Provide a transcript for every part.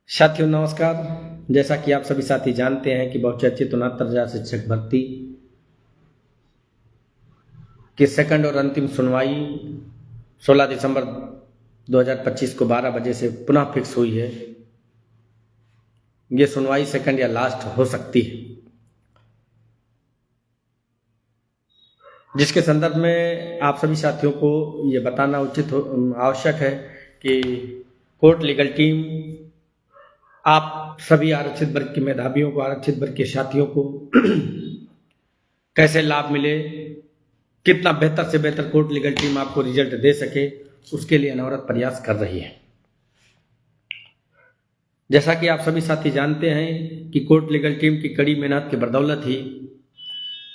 साथियों नमस्कार। जैसा कि आप सभी साथी जानते हैं कि बहुचर्चित 69,000 शिक्षक भर्ती की सेकंड और अंतिम सुनवाई 16 दिसंबर 2025 को 12 बजे से पुनः फिक्स हुई है। ये सुनवाई सेकंड या लास्ट हो सकती है, जिसके संदर्भ में आप सभी साथियों को ये बताना आवश्यक है कि कोर्ट लीगल टीम आप सभी आरक्षित वर्ग के मेधावियों को, आरक्षित वर्ग के साथियों को कैसे लाभ मिले, कितना बेहतर से बेहतर कोर्ट लीगल टीम आपको रिजल्ट दे सके, उसके लिए अनवरत प्रयास कर रही है। जैसा कि आप सभी साथी जानते हैं कि कोर्ट लीगल टीम की कड़ी मेहनत की बदौलत ही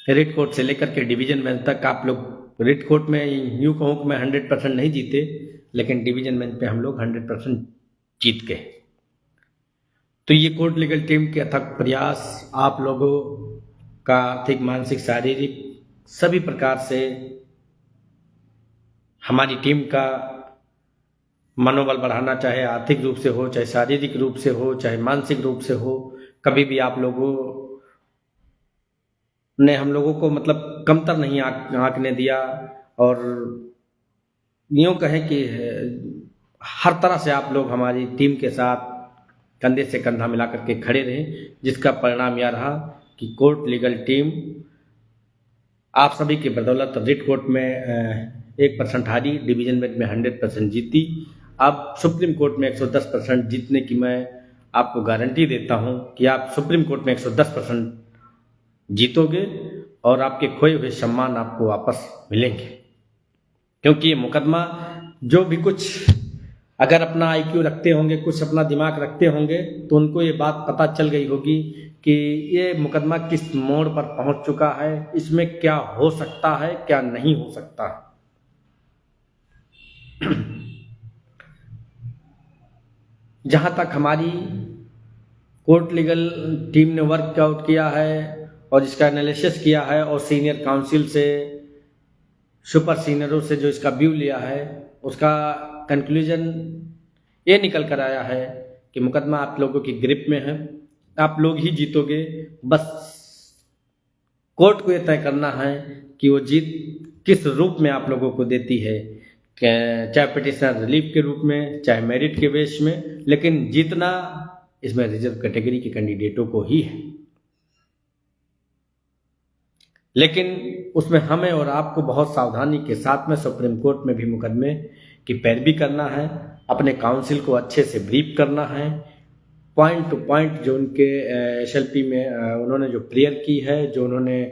रिट कोर्ट से लेकर के डिवीजन बेंच तक आप लोग रिट कोर्ट में यूँ कहूँ कि मैं 100% नहीं जीते, लेकिन डिवीजन बेंच पे हम लोग 100% जीत गए। तो ये कोर्ट लीगल टीम के अथक प्रयास आप लोगों का आर्थिक, मानसिक, शारीरिक सभी प्रकार से हमारी टीम का मनोबल बढ़ाना, चाहे आर्थिक रूप से हो, चाहे शारीरिक रूप से हो, चाहे मानसिक रूप से हो, कभी भी आप लोगों ने हम लोगों को मतलब कमतर नहीं आंकने दिया। और यूँ कहें कि हर तरह से आप लोग हमारी टीम के साथ कंधे से कंधा मिला करके खड़े रहे, जिसका परिणाम यह रहा कि कोर्ट लीगल टीम आप सभी की बदौलत रिट कोर्ट में 1% हारी, डिवीजन बेंच में 100% जीती। अब सुप्रीम कोर्ट में 110% जीतने की मैं आपको गारंटी देता हूं कि आप सुप्रीम कोर्ट में 110% जीतोगे और आपके खोए हुए सम्मान आपको वापस मिलेंगे। क्योंकि ये मुकदमा जो भी कुछ अगर अपना आईक्यू रखते होंगे, कुछ अपना दिमाग रखते होंगे, तो उनको ये बात पता चल गई होगी कि ये मुकदमा किस मोड़ पर पहुंच चुका है, इसमें क्या हो सकता है, क्या नहीं हो सकता। जहां तक हमारी कोर्ट लीगल टीम ने वर्क आउट किया है और इसका एनालिसिस किया है और सीनियर काउंसिल से, सुपर सीनियरों से जो इसका व्यू लिया है, उसका कंक्लूजन ये निकल कर आया है कि मुकदमा आप लोगों की ग्रिप में है, आप लोग ही जीतोगे। बस कोर्ट को ये तय करना है कि वो जीत किस रूप में आप लोगों को देती है, चाहे पिटिशनर रिलीफ के रूप में, चाहे मेरिट के बेस में, लेकिन जीतना इसमें रिजर्व कैटेगरी के कैंडिडेटों को ही है। लेकिन उसमें हमें और आपको बहुत सावधानी के साथ में सुप्रीम कोर्ट में भी मुकदमे की पैरवी करना है, अपने काउंसिल को अच्छे से ब्रीफ करना है, पॉइंट टू पॉइंट जो उनके एसएलपी में उन्होंने जो प्रेयर की है, जो उन्होंने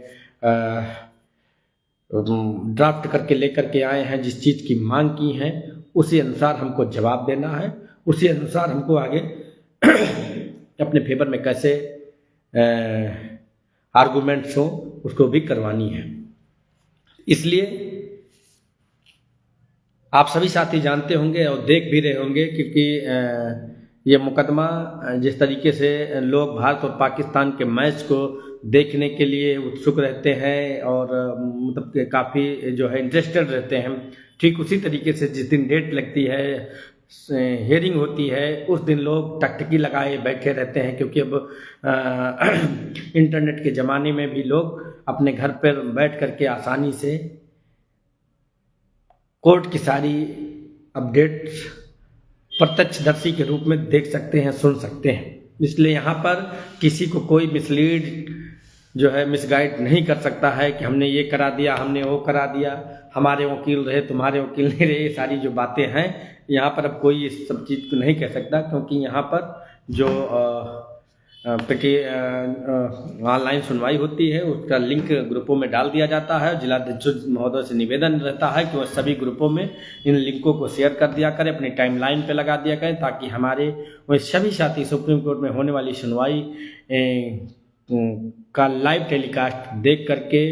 ड्राफ्ट करके लेकर के आए हैं, जिस चीज़ की मांग की है, उसी अनुसार हमको जवाब देना है, उसी अनुसार हमको आगे अपने फेवर में कैसे आर्गूमेंट्स हो उसको भी करवानी है। इसलिए आप सभी साथी जानते होंगे और देख भी रहे होंगे, क्योंकि ये मुकदमा जिस तरीके से लोग भारत और पाकिस्तान के मैच को देखने के लिए उत्सुक रहते हैं और मतलब कि काफ़ी जो है इंटरेस्टेड रहते हैं, ठीक उसी तरीके से जिस दिन डेट लगती है, हेयरिंग होती है, उस दिन लोग टकटकी लगाए बैठे रहते हैं। क्योंकि अब इंटरनेट के ज़माने में भी लोग अपने घर पर बैठ करके आसानी से कोर्ट की सारी अपडेट्स प्रत्यक्षदर्शी के रूप में देख सकते हैं, सुन सकते हैं। इसलिए यहाँ पर किसी को कोई मिसलीड जो है, मिसगाइड नहीं कर सकता है कि हमने ये करा दिया, हमने वो करा दिया, हमारे वकील रहे, तुम्हारे वकील नहीं रहे। ये सारी जो बातें हैं यहाँ पर अब कोई इस सब चीज़ को नहीं कह सकता, क्योंकि यहाँ पर जो ऑनलाइन सुनवाई होती है उसका लिंक ग्रुपों में डाल दिया जाता है। जिलाधीश महोदय से निवेदन रहता है कि वह सभी ग्रुपों में इन लिंकों को शेयर कर दिया करें, अपनी टाइमलाइन पे लगा दिया करें, ताकि हमारे वह सभी साथी सुप्रीम कोर्ट में होने वाली सुनवाई का लाइव टेलीकास्ट देख करके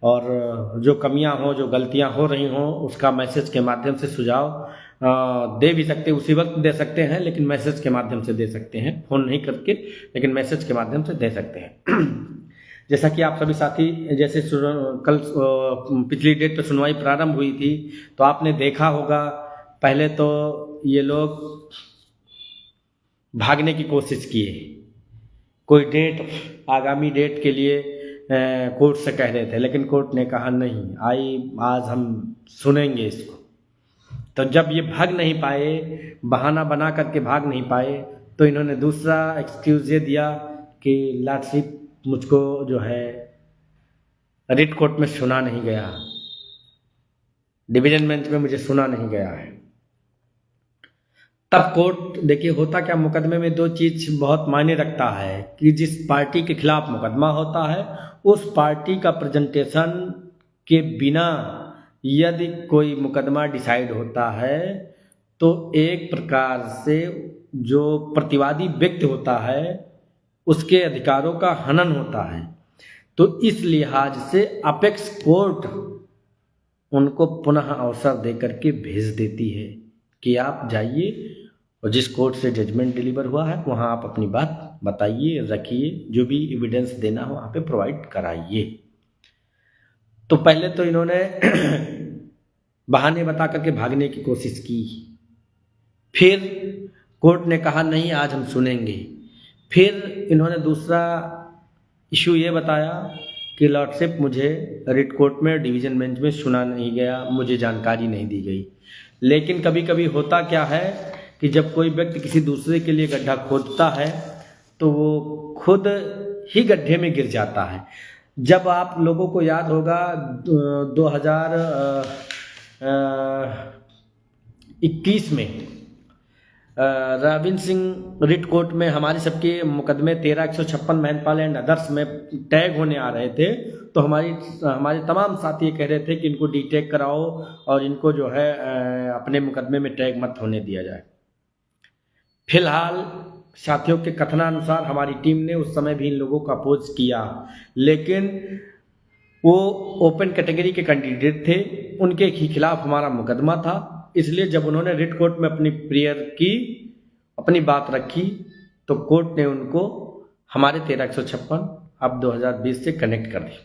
और जो कमियां हो, जो गलतियां हो रही हों, उसका मैसेज के माध्यम से सुझाव दे भी सकते, उसी वक्त दे सकते हैं, लेकिन मैसेज के माध्यम से दे सकते हैं, फ़ोन नहीं करके, लेकिन मैसेज के माध्यम से दे सकते हैं। जैसा कि आप सभी साथी, जैसे कल पिछली डेट पर सुनवाई प्रारंभ हुई थी, तो आपने देखा होगा पहले तो ये लोग भागने की कोशिश किए। कोई डेट, आगामी डेट के लिए कोर्ट से कह रहे थे, लेकिन कोर्ट ने कहा नहीं, आज हम सुनेंगे इसको। तो जब ये भाग नहीं पाए, बहाना बना करके भाग नहीं पाए, तो इन्होंने दूसरा एक्सक्यूज़ ये दिया कि लॉर्डशिप, मुझको जो है रिट कोर्ट में सुना नहीं गया, डिवीजन बेंच में मुझे सुना नहीं गया है। तब कोर्ट, देखिए होता क्या, मुकदमे में दो चीज बहुत मायने रखता है कि जिस पार्टी के खिलाफ मुकदमा होता है उस पार्टी का प्रेजेंटेशन के बिना यदि कोई मुकदमा डिसाइड होता है तो एक प्रकार से जो प्रतिवादी व्यक्ति होता है उसके अधिकारों का हनन होता है। तो इस लिहाज से अपेक्स कोर्ट उनको पुनः अवसर देकर के भेज देती है कि आप जाइए और जिस कोर्ट से जजमेंट डिलीवर हुआ है वहाँ आप अपनी बात बताइए, रखिए, जो भी एविडेंस देना हो वहाँ पे प्रोवाइड कराइए। तो पहले तो इन्होंने बहाने बता करके भागने की कोशिश की, फिर कोर्ट ने कहा नहीं आज हम सुनेंगे। फिर इन्होंने दूसरा इशू ये बताया कि लॉर्डशिप, मुझे रिट कोर्ट में डिवीजन बेंच में सुना नहीं गया, मुझे जानकारी नहीं दी गई। लेकिन कभी कभी होता क्या है कि जब कोई व्यक्ति किसी दूसरे के लिए गड्ढा खोदता है तो वो खुद ही गड्ढे में गिर जाता है। जब आप लोगों को याद होगा 2021 में रॉबिन सिंह रिट कोर्ट में हमारे सबके मुकदमे 13/156 मैनपाल एंड अदर्स में टैग होने आ रहे थे, तो हमारे तमाम साथी कह रहे थे कि इनको डीटैग कराओ और इनको जो है अपने मुकदमे में टैग मत होने दिया जाए। फिलहाल साथियों के कथनानुसार हमारी टीम ने उस समय भी इन लोगों को अपोज किया, लेकिन वो ओपन कैटेगरी के कैंडिडेट थे, उनके खिलाफ हमारा मुकदमा था। इसलिए जब उन्होंने रिट कोर्ट में अपनी प्रेयर की, अपनी बात रखी, तो कोर्ट ने उनको हमारे 13/156 अब 2020 से कनेक्ट कर दी।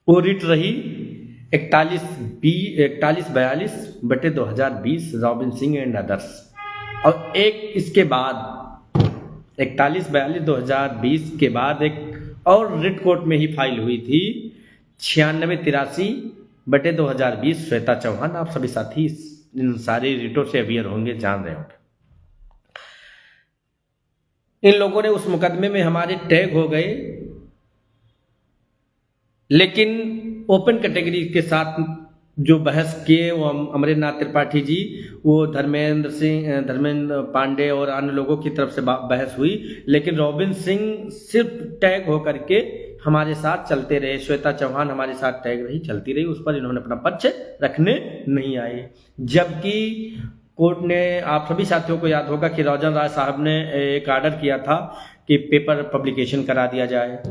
वो रिट रही 4142/2020 रॉबिन सिंह एंड अदर्स। और एक इसके बाद 4142/2020 के बाद एक और रिट कोर्ट में ही फाइल हुई थी 9683/2020 श्वेता चौहान। आप सभी साथी इन सारे रिटों से अवेयर होंगे, जान रहे होंगे। इन लोगों ने उस मुकदमे में हमारे टैग हो गए, लेकिन ओपन कैटेगरी के साथ जो बहस किए वो अमरेंद्र त्रिपाठी जी, वो धर्मेंद्र पांडे और अन्य लोगों की तरफ से बहस हुई, लेकिन रॉबिन सिंह सिर्फ टैग होकर के हमारे साथ चलते रहे। श्वेता चौहान हमारे साथ टैग रही, चलती रही, उस पर इन्होंने अपना पक्ष रखने नहीं आए। जबकि कोर्ट ने, आप सभी साथियों को याद होगा कि रौजन राय साहब ने एक आर्डर किया था कि पेपर पब्लिकेशन करा दिया जाए,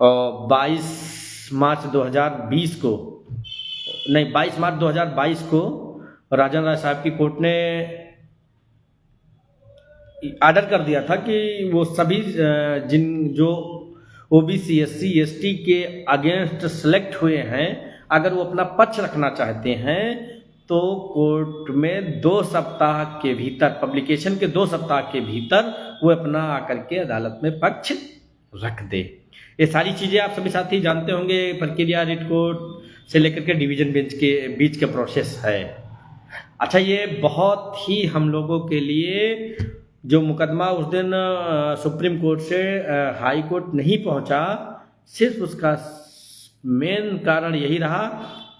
और 22 मार्च 2020 को राजन राय साहब की कोर्ट ने आर्डर कर दिया था कि वो सभी जो ओबीसी SC ST के अगेंस्ट सेलेक्ट हुए हैं, अगर वो अपना पक्ष रखना चाहते हैं तो कोर्ट में 2 सप्ताह के भीतर, पब्लिकेशन के 2 सप्ताह के भीतर वो अपना आकर के अदालत में पक्ष रख दे। ये सारी चीज़ें आप सभी साथी जानते होंगे, प्रक्रिया रिट कोर्ट से लेकर के डिवीजन बेंच के बीच का प्रोसेस है। अच्छा, ये बहुत ही हम लोगों के लिए, जो मुकदमा उस दिन सुप्रीम कोर्ट से हाई कोर्ट नहीं पहुंचा, सिर्फ उसका मेन कारण यही रहा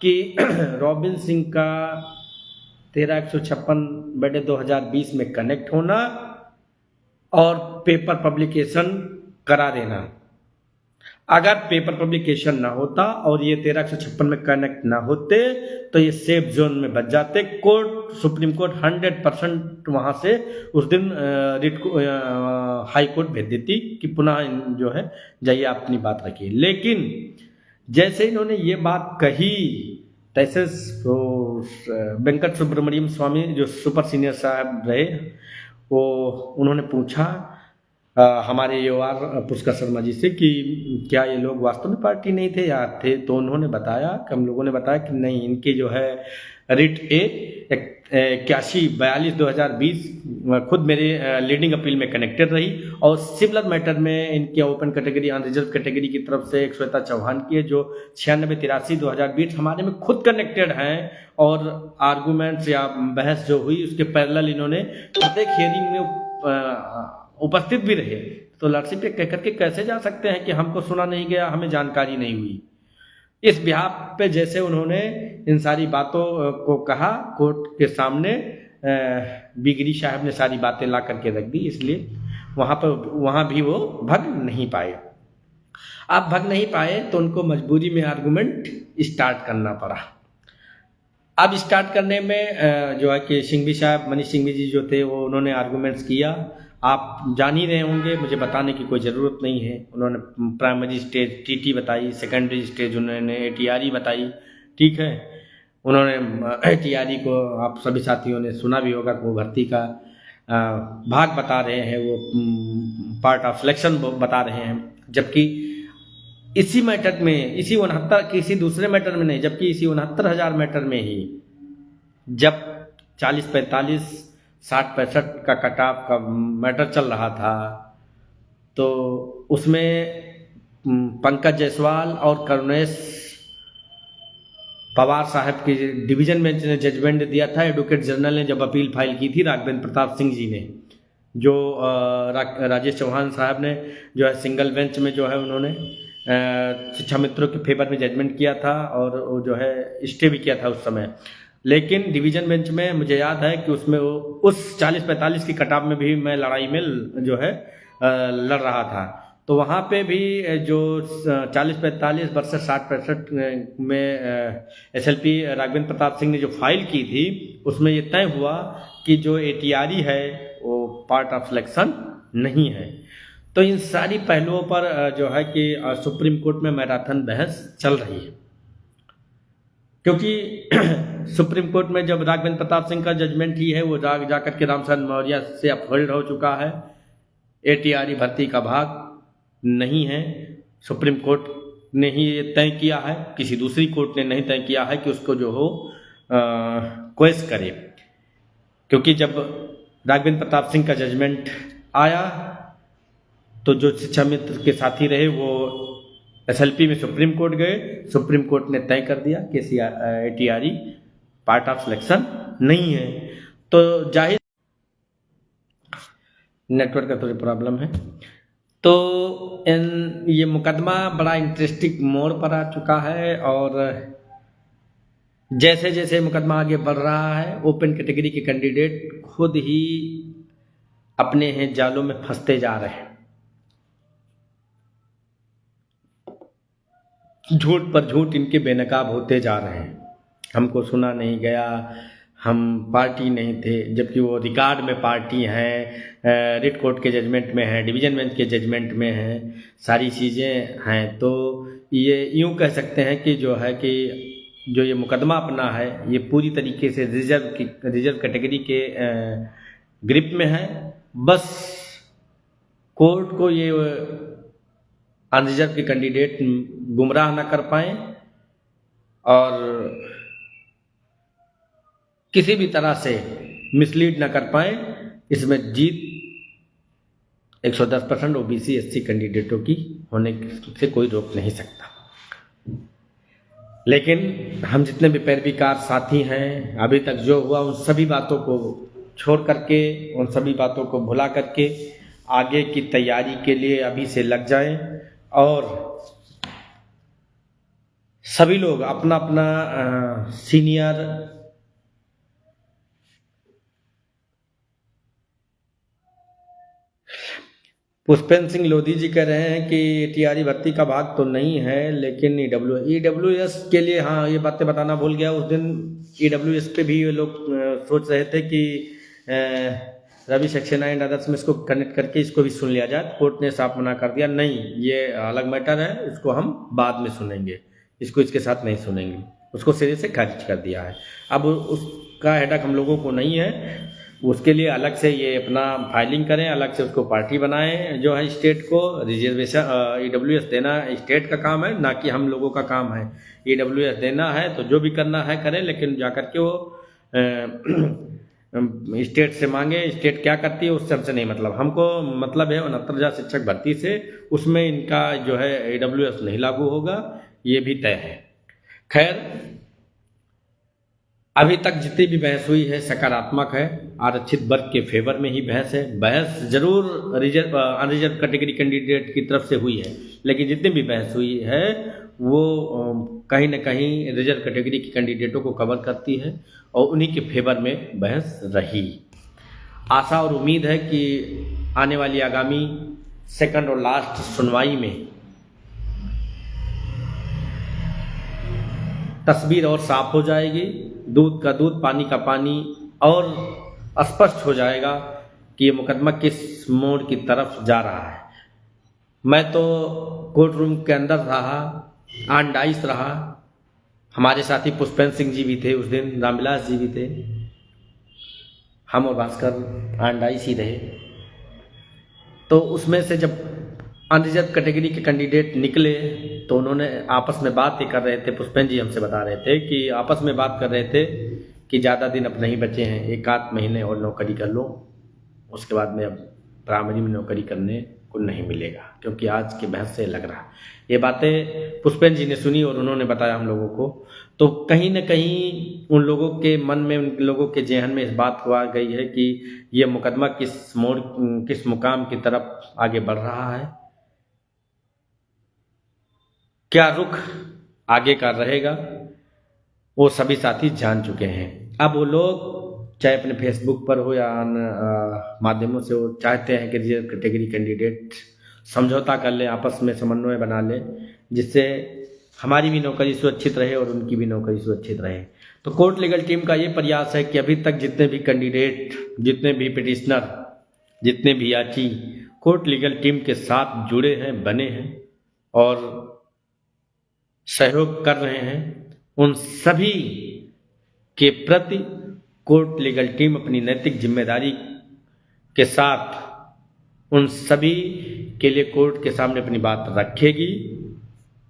कि रॉबिन सिंह का 13/156/2020 में कनेक्ट होना और पेपर पब्लिकेशन करा देना। अगर पेपर पब्लिकेशन ना होता और ये 13/156 में कनेक्ट ना होते तो ये सेफ जोन में बच जाते। सुप्रीम कोर्ट 100% वहाँ से उस दिन हाई कोर्ट भेज देती कि पुनः जो है जाइए आप अपनी बात रखिए। लेकिन जैसे इन्होंने ये बात कही, तैसे वेंकट सुब्रमण्यम स्वामी जो सुपर सीनियर साहब रहे, वो उन्होंने पूछा हमारे युवा पुष्कर शर्मा जी से कि क्या ये लोग वास्तव में पार्टी नहीं थे या थे। तो उन्होंने बताया कि हम लोगों ने बताया कि नहीं, इनकी जो है रिट ए 81/42/2020 खुद मेरे लीडिंग अपील में कनेक्टेड रही, और सिमिलर मैटर में इनकी ओपन कैटेगरी अनरिजर्व कैटेगरी की तरफ से एक श्वेता चौहान की है जो 96/83/2020 हमारे में खुद कनेक्टेड हैं, और आर्गूमेंट्स या बहस जो हुई उसके पैरेलल इन्होंने प्रत्येक हियरिंग में उपस्थित भी रहे। तो लॉर्डशिप ये कहकर के कैसे जा सकते हैं कि हमको सुना नहीं गया, हमें जानकारी नहीं हुई। इस बिहाफ पे जैसे उन्होंने इन सारी बातों को कहा कोर्ट के सामने, बिगड़ी साहब ने सारी बातें ला करके रख दी, इसलिए वहाँ भी वो भग नहीं पाए। अब भग नहीं पाए तो उनको मजबूरी में आर्गूमेंट स्टार्ट करना पड़ा। अब स्टार्ट करने में जो है कि सिंघवी साहब, मनीष सिंघवी जी जो थे वो उन्होंने आर्गूमेंट्स किया। आप जान ही रहे होंगे, मुझे बताने की कोई ज़रूरत नहीं है। उन्होंने प्राइमरी स्टेज टीटी बताई, सेकेंडरी स्टेज उन्होंने एटीआरई बताई, ठीक है। उन्होंने एटीआरई को आप सभी साथियों ने सुना भी होगा कि वो भर्ती का भाग बता रहे हैं, वो पार्ट ऑफ सिलेक्शन बता रहे हैं, जबकि इसी मैटर में, इसी 69 किसी दूसरे मैटर में नहीं, जबकि इसी 69,000 मैटर में ही जब 40-45 60-65 का कट ऑफ का मैटर चल रहा था, तो उसमें पंकज जायसवाल और करुणेश पवार साहब की डिवीजन बेंच ने जजमेंट दिया था। एडवोकेट जनरल ने जब अपील फाइल की थी राघवेंद्र प्रताप सिंह जी ने, जो राजेश चौहान साहब ने जो है सिंगल बेंच में जो है उन्होंने शिक्षा मित्रों के फेवर में जजमेंट किया था, और वो जो है स्टे भी किया था उस समय। लेकिन डिवीजन बेंच में मुझे याद है कि उसमें वो उस 40-45 की कटाव में भी मैं लड़ाई में जो है लड़ रहा था। तो वहाँ पे भी जो 40-45 वर्सेस 60-65 में एसएलपी राघवेंद्र प्रताप सिंह ने जो फाइल की थी, उसमें ये तय हुआ कि जो एटीआरई है वो पार्ट ऑफ सिलेक्शन नहीं है। तो इन सारी पहलुओं पर जो है कि सुप्रीम कोर्ट में मैराथन बहस चल रही है, क्योंकि सुप्रीम कोर्ट में जब राघवेंद्र प्रताप सिंह का जजमेंट ही है वो जाकर के रामचंद्र मौर्य से अपहोल्ड हो चुका है। एटीआरई भर्ती का भाग नहीं है, सुप्रीम कोर्ट ने ही ये तय किया है, किसी दूसरी कोर्ट ने नहीं तय किया है कि उसको जो हो क्वेश्चन करे। क्योंकि जब राघवेंद्र प्रताप सिंह का जजमेंट आया तो जो शिक्षा मित्र के साथी रहे वो एसएलपी में सुप्रीम कोर्ट गए, सुप्रीम कोर्ट ने तय कर दिया कि एटीआरई पार्ट ऑफ सिलेक्शन नहीं है। तो जाहिर नेटवर्क का थोड़ी प्रॉब्लम है। तो ये मुकदमा बड़ा इंटरेस्टिंग मोड़ पर आ चुका है, और जैसे जैसे मुकदमा आगे बढ़ रहा है ओपन कैटेगरी के कैंडिडेट खुद ही अपने हैं जालों में फंसते जा रहे हैं। झूठ पर झूठ इनके बेनकाब होते जा रहे हैं। हमको सुना नहीं गया, हम पार्टी नहीं थे, जबकि वो रिकॉर्ड में पार्टी हैं, रिट कोर्ट के जजमेंट में है, डिवीजन बेंच के जजमेंट में है, सारी चीज़ें हैं। तो ये यूँ कह सकते हैं कि जो है कि जो ये मुकदमा अपना है ये पूरी तरीके से रिजर्व कैटेगरी के ग्रिप में है। बस कोर्ट को ये अनरिजर्व के कैंडिडेट गुमराह न कर पाएं और किसी भी तरह से मिसलीड न कर पाएं, इसमें जीत 110% ओबीसी एससी कैंडिडेटों की होने से कोई रोक नहीं सकता। लेकिन हम जितने भी पैरवीकार साथी हैं, अभी तक जो हुआ उन सभी बातों को छोड़ करके, उन सभी बातों को भुला करके आगे की तैयारी के लिए अभी से लग जाएं, और सभी लोग अपना अपना सीनियर पुष्पेंद्र सिंह लोधी जी कह रहे हैं कि एटीआरई भर्ती का भाग तो नहीं है, लेकिन ईडब्ल्यूएस के लिए, हाँ ये बातें बताना भूल गया, उस दिन ईडब्ल्यूएस पे भी ये लोग सोच रहे थे कि रवि सक्सेना एंड अदर्स में इसको कनेक्ट करके इसको भी सुन लिया जाए। कोर्ट ने साफ मना कर दिया, नहीं ये अलग मैटर है, इसको हम बाद में सुनेंगे, इसको इसके साथ नहीं सुनेंगे, उसको सिरे से खारिज कर दिया है। अब उसका हेडक हम लोगों को नहीं है, उसके लिए अलग से ये अपना फाइलिंग करें, अलग से उसको पार्टी बनाएं। जो है स्टेट को रिजर्वेशन ईडब्ल्यूएस देना स्टेट का काम है, ना कि हम लोगों का काम है। ईडब्ल्यूएस देना है तो जो भी करना है करें, लेकिन जाकर के वो स्टेट से मांगे। स्टेट क्या करती है उससे हमसे नहीं मतलब, हमको मतलब है 69,000 शिक्षक भर्ती से, उसमें इनका जो है ईडब्ल्यूएस नहीं लागू होगा, ये भी तय है। खैर, अभी तक जितनी भी बहस हुई है सकारात्मक है, आरक्षित वर्ग के फेवर में ही बहस है। बहस जरूर अनरिजर्व कैटेगरी कैंडिडेट की तरफ से हुई है, लेकिन जितनी भी बहस हुई है वो कहीं ना कहीं रिजर्व कैटेगरी के कैंडिडेटों को कवर करती है और उन्हीं के फेवर में बहस रही। आशा और उम्मीद है कि आने वाली आगामी सेकंड और लास्ट सुनवाई में तस्वीर और साफ हो जाएगी, दूध का दूध पानी का पानी और स्पष्ट हो जाएगा कि ये मुकदमा किस मोड़ की तरफ जा रहा है। मैं तो कोर्ट रूम के अंदर रहा, ऑन डाइस रहा, हमारे साथी पुष्पेंद्र सिंह जी भी थे उस दिन, रामविलास जी भी थे, हम और भास्कर ऑन डाइस ही रहे। तो उसमें से जब अनरिजर्व कैटेगरी के कैंडिडेट निकले तो उन्होंने आपस में बात ही कर रहे थे, पुष्पेंद्र जी हमसे बता रहे थे कि आपस में बात कर रहे थे कि ज़्यादा दिन अब नहीं बचे हैं, 1 आध महीने और नौकरी कर लो, उसके बाद में अब प्राइमरी में नौकरी करने को नहीं मिलेगा, क्योंकि आज के बहस से लग रहा। ये बातें पुष्पेंद्र जी ने सुनी और उन्होंने बताया हम लोगों को, तो कहीं ना कहीं उन लोगों के मन में, उन लोगों के जेहन में इस बात को आ गई है कि ये मुकदमा किस मुकाम की तरफ आगे बढ़ रहा है, क्या रुख आगे का रहेगा, वो सभी साथी जान चुके हैं। अब वो लोग चाहे अपने फेसबुक पर हो या अन्य माध्यमों से, वो चाहते हैं कि रिजर्व कैटेगरी कैंडिडेट समझौता कर ले, आपस में समन्वय बना ले, जिससे हमारी भी नौकरी सुरक्षित रहे और उनकी भी नौकरी सुरक्षित रहे। तो कोर्ट लीगल टीम का ये प्रयास है कि अभी तक जितने भी कैंडिडेट, जितने भी पिटिशनर, जितने भी याची कोर्ट लीगल टीम के साथ जुड़े हैं, बने हैं और सहयोग कर रहे हैं, उन सभी के प्रति कोर्ट लीगल टीम अपनी नैतिक जिम्मेदारी के साथ उन सभी के लिए कोर्ट के सामने अपनी बात रखेगी।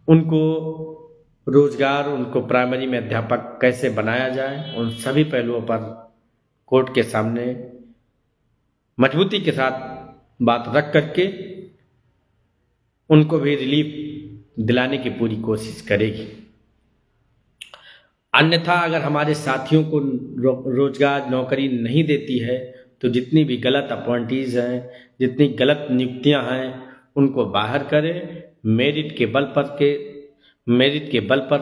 उनको रोजगार, उनको प्राइमरी में अध्यापक कैसे बनाया जाए, उन सभी पहलुओं पर कोर्ट के सामने मजबूती के साथ बात रख करके उनको भी रिलीफ दिलाने की पूरी कोशिश करेगी। अन्यथा अगर हमारे साथियों को रोजगार, नौकरी नहीं देती है तो जितनी भी गलत अपॉइंटीज हैं, जितनी गलत नियुक्तियां हैं, उनको बाहर करें। मेरिट के बल पर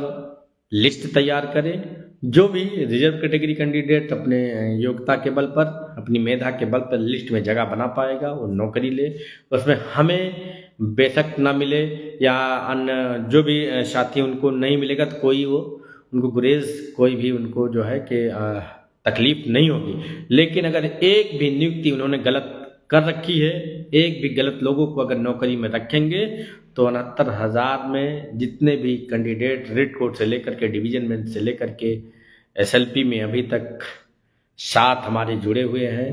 लिस्ट तैयार करें। जो भी रिजर्व कैटेगरी कैंडिडेट अपने योग्यता के बल पर, अपनी मेधा के बल पर लिस्ट में जगह बना पाएगा, वो नौकरी ले। उसमें हमें बेशक ना मिले या अन्य जो भी साथी उनको नहीं मिलेगा तो कोई उनको गुरेज, कोई भी उनको जो है कि तकलीफ नहीं होगी। लेकिन अगर एक भी नियुक्ति उन्होंने गलत कर रखी है, एक भी गलत लोगों को अगर नौकरी में रखेंगे तो 69,000 में जितने भी कैंडिडेट रेड कोर्ट से लेकर के, डिवीजन बेंच से लेकर के एसएलपी में अभी तक 7 हमारे जुड़े हुए हैं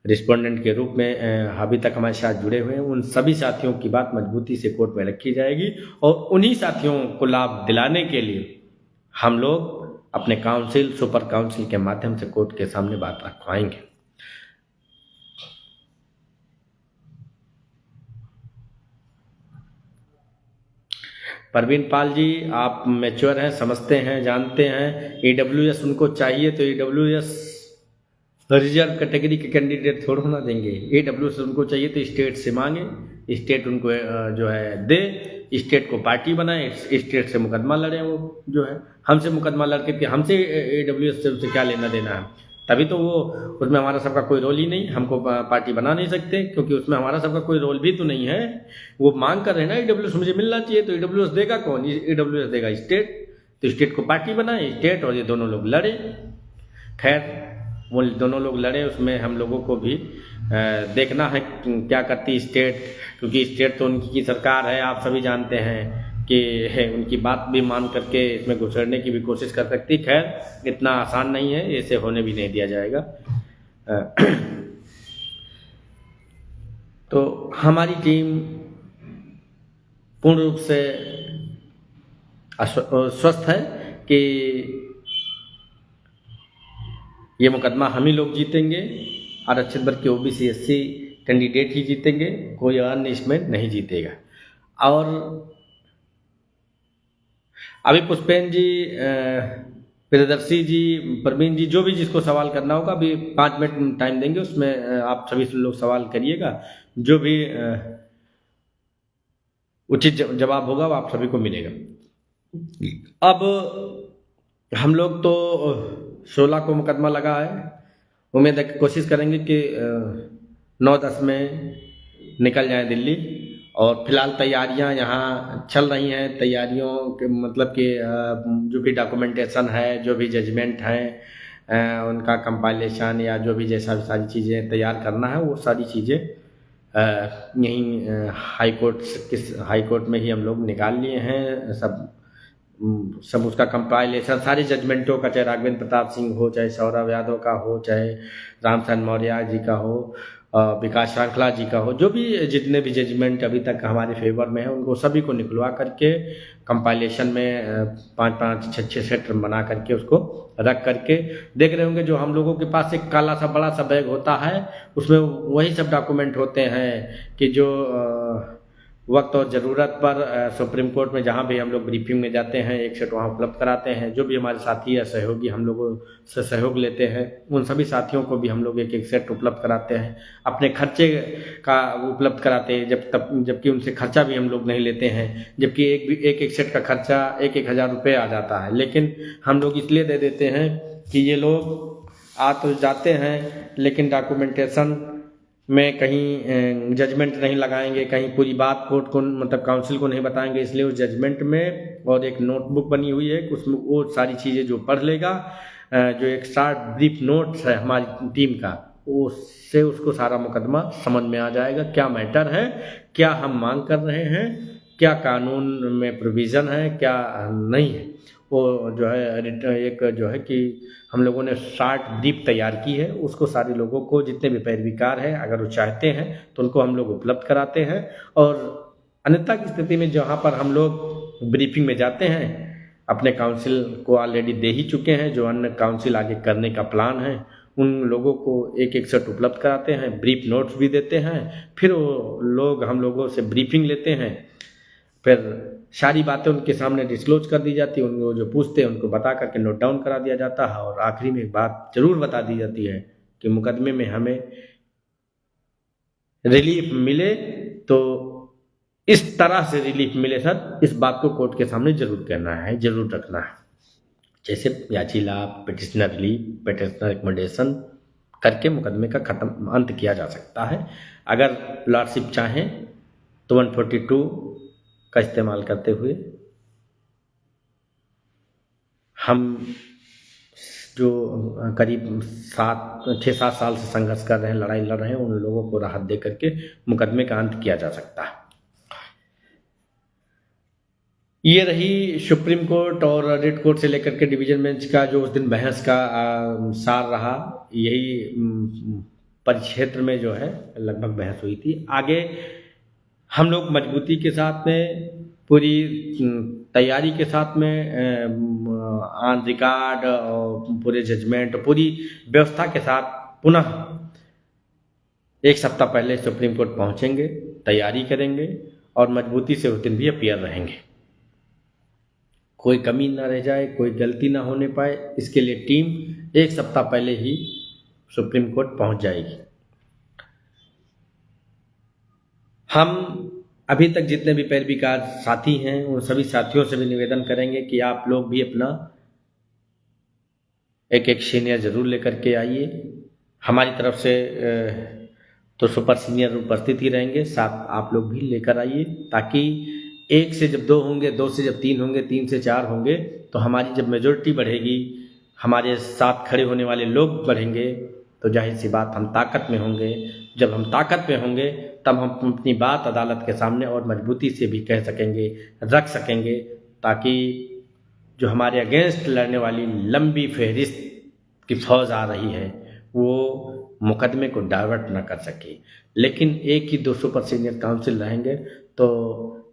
रिस्पोंडेंट के रूप में, अभी तक हमारे साथ जुड़े हुए हैं, उन सभी साथियों की बात मजबूती से कोर्ट में रखी जाएगी और उन्हीं साथियों को लाभ दिलाने के लिए हम लोग अपने काउंसिल, सुपर काउंसिल के माध्यम से कोर्ट के सामने बात रखवाएंगे। परवीन पाल जी, आप मैच्योर हैं, समझते हैं, जानते हैं। ईडब्ल्यूएस उनको चाहिए तो ईडब्ल्यूएस रिजर्व कैटेगरी के कैंडिडेट थोड़ा ना देंगे। ईडब्ल्यूएस उनको चाहिए तो स्टेट से मांगे, स्टेट उनको जो है दे, स्टेट को पार्टी बनाए, स्टेट से मुकदमा लड़े। वो जो है हमसे मुकदमा लड़ के हमसे ईडब्ल्यूएस से उससे क्या लेना देना है, तभी तो वो उसमें हमारा सबका कोई रोल ही नहीं, हमको पार्टी बना नहीं सकते क्योंकि उसमें हमारा सबका कोई रोल भी तो नहीं है। वो मांग कर रहे हैं ना ईडब्ल्यूएस मुझे मिलना चाहिए, तो ईडब्ल्यूएस देगा कौन? ईडब्ल्यूएस देगा स्टेट, तो स्टेट को पार्टी बनाए, स्टेट और ये दोनों लोग लड़े। खैर वो दोनों लोग लड़े, उसमें हम लोगों को भी देखना है क्या करती स्टेट, क्योंकि स्टेट तो उनकी सरकार है, आप सभी जानते हैं कि उनकी बात भी मान करके इसमें घुसड़ने की भी कोशिश कर सकती। खैर इतना आसान नहीं है, इसे होने भी नहीं दिया जाएगा। तो हमारी टीम पूर्ण रूप से स्वस्थ है कि ये मुकदमा हम ही लोग जीतेंगे, आरक्षित वर्ग के ओबीसी एससी कैंडिडेट ही जीतेंगे, कोई अन्य इसमें नहीं जीतेगा। और अभी पुष्पेन जी, प्रियदर्शी जी, प्रवीण जी, जो भी जिसको सवाल करना होगा अभी 5 मिनट टाइम देंगे, उसमें आप सभी लोग सवाल करिएगा, जो भी उचित जवाब होगा वो आप सभी को मिलेगा। अब हम लोग तो 16 को मुकदमा लगा है, उम्मीद है कि कोशिश करेंगे कि 9-10 में निकल जाए दिल्ली। और फिलहाल तैयारियां यहाँ चल रही हैं, तैयारियों के मतलब कि जो भी डॉक्यूमेंटेशन है, जो भी जजमेंट है, उनका कंपाइलेशन या जो भी जैसा सारी चीज़ें तैयार करना है, वो सारी चीज़ें यहीं हाई कोर्ट में ही हम लोग निकाल लिए हैं। सब उसका कंपाइलेशन सारे जजमेंटों का, चाहे राघवेंद्र प्रताप सिंह हो, चाहे सौरभ यादव का हो, चाहे रामचंद्र मौर्य जी का हो, विकास श्रृंखला जी का हो, जो भी जितने भी जजमेंट अभी तक हमारे फेवर में है, उनको सभी को निकलवा करके कंपाइलेशन में 5-5, 6-6 सेट बना करके उसको रख करके देख रहे होंगे। जो हम लोगों के पास एक काला सा बड़ा सा बैग होता है, उसमें वही सब डॉक्यूमेंट होते हैं कि जो वक्त और ज़रूरत पर सुप्रीम कोर्ट में जहाँ भी हम लोग ब्रीफिंग में जाते हैं, एक सेट वहाँ उपलब्ध कराते हैं। जो भी हमारे साथी या सहयोगी हम लोगों से सहयोग लेते हैं, उन सभी साथियों को भी हम लोग एक सेट उपलब्ध कराते हैं, अपने खर्चे का उपलब्ध कराते हैं, जबकि उनसे खर्चा भी हम लोग नहीं लेते हैं, जबकि एक सेट का खर्चा 1,000 रुपये आ जाता है। लेकिन हम लोग इसलिए दे देते हैं कि ये लोग आ तो जाते हैं, लेकिन डॉक्यूमेंटेशन में कहीं जजमेंट नहीं लगाएंगे, कहीं पूरी बात कोर्ट को मतलब काउंसिल को नहीं बताएंगे, इसलिए उस जजमेंट में और एक नोटबुक बनी हुई है, उसमें वो सारी चीज़ें जो पढ़ लेगा, जो एक शॉर्ट ब्रीफ नोट्स है हमारी टीम का, उससे उसको सारा मुकदमा समझ में आ जाएगा, क्या मैटर है, क्या हम मांग कर रहे हैं, क्या कानून में प्रोविज़न है, क्या नहीं है। वो जो है एक जो है कि हम लोगों ने शॉर्ट ब्रीफ तैयार की है, उसको सारे लोगों को, जितने भी पैरवीकार हैं, अगर वो चाहते हैं तो उनको हम लोग उपलब्ध कराते हैं। और अन्यथा की स्थिति में जहाँ पर हम लोग ब्रीफिंग में जाते हैं, अपने काउंसिल को ऑलरेडी दे ही चुके हैं, जो अन्य काउंसिल आगे करने का प्लान है, उन लोगों को एक सेट उपलब्ध कराते हैं, ब्रीफ नोट्स भी देते हैं, फिर वो लोग हम लोगों से ब्रीफिंग लेते हैं, फिर सारी बातें उनके सामने डिस्क्लोज कर दी जाती है, उनको जो पूछते हैं उनको बता करके नोट डाउन करा दिया जाता है। और आखिरी में एक बात जरूर बता दी जाती है कि मुकदमे में हमें रिलीफ मिले तो इस तरह से रिलीफ मिले सर, इस बात को कोर्ट के सामने जरूर कहना है, जरूर रखना है। जैसे याची लाभ, पिटिशनर रिलीफ, पिटिशनर रिकमेंडेशन करके मुकदमे का खत्म अंत किया जा सकता है। अगर लॉर्डशिप चाहें तो 142 का इस्तेमाल करते हुए हम जो करीब 6-7 साल से संघर्ष कर रहे हैं, लड़ाई लड़ रहे हैं, उन लोगों को राहत दे करके मुकदमे का अंत किया जा सकता है। ये रही सुप्रीम कोर्ट और रेड कोर्ट से लेकर के डिवीजन बेंच का जो उस दिन बहस का सार रहा, यही परिक्षेत्र में जो है लगभग बहस हुई थी। आगे हम लोग मजबूती के साथ में, पूरी तैयारी के साथ में, ऑन रिकॉर्ड और पूरे जजमेंट, पूरी व्यवस्था के साथ पुनः 1 सप्ताह पहले सुप्रीम कोर्ट पहुंचेंगे, तैयारी करेंगे और मजबूती से उस दिन भी अपीयर रहेंगे। कोई कमी ना रह जाए, कोई गलती ना होने पाए, इसके लिए टीम 1 सप्ताह पहले ही सुप्रीम कोर्ट पहुंच जाएगी। हम अभी तक जितने भी पैरवीकार साथी हैं, उन सभी साथियों से भी निवेदन करेंगे कि आप लोग भी अपना एक सीनियर जरूर लेकर के आइए। हमारी तरफ से तो सुपर सीनियर उपस्थित ही रहेंगे, साथ आप लोग भी लेकर आइए, ताकि 1 से जब 2 होंगे, 2 से जब 3 होंगे, 3 से 4 होंगे, तो हमारी जब मेजोरिटी बढ़ेगी, हमारे साथ खड़े होने वाले लोग बढ़ेंगे, तो जाहिर सी बात हम ताकत में होंगे। जब हम ताकत में होंगे तब हम अपनी बात अदालत के सामने और मजबूती से भी कह सकेंगे, रख सकेंगे, ताकि जो हमारे अगेंस्ट लड़ने वाली लंबी फहरिस्त की फौज आ रही है, वो मुकदमे को डाइवर्ट ना कर सके। लेकिन एक ही 2 सुपर सीनियर काउंसिल रहेंगे तो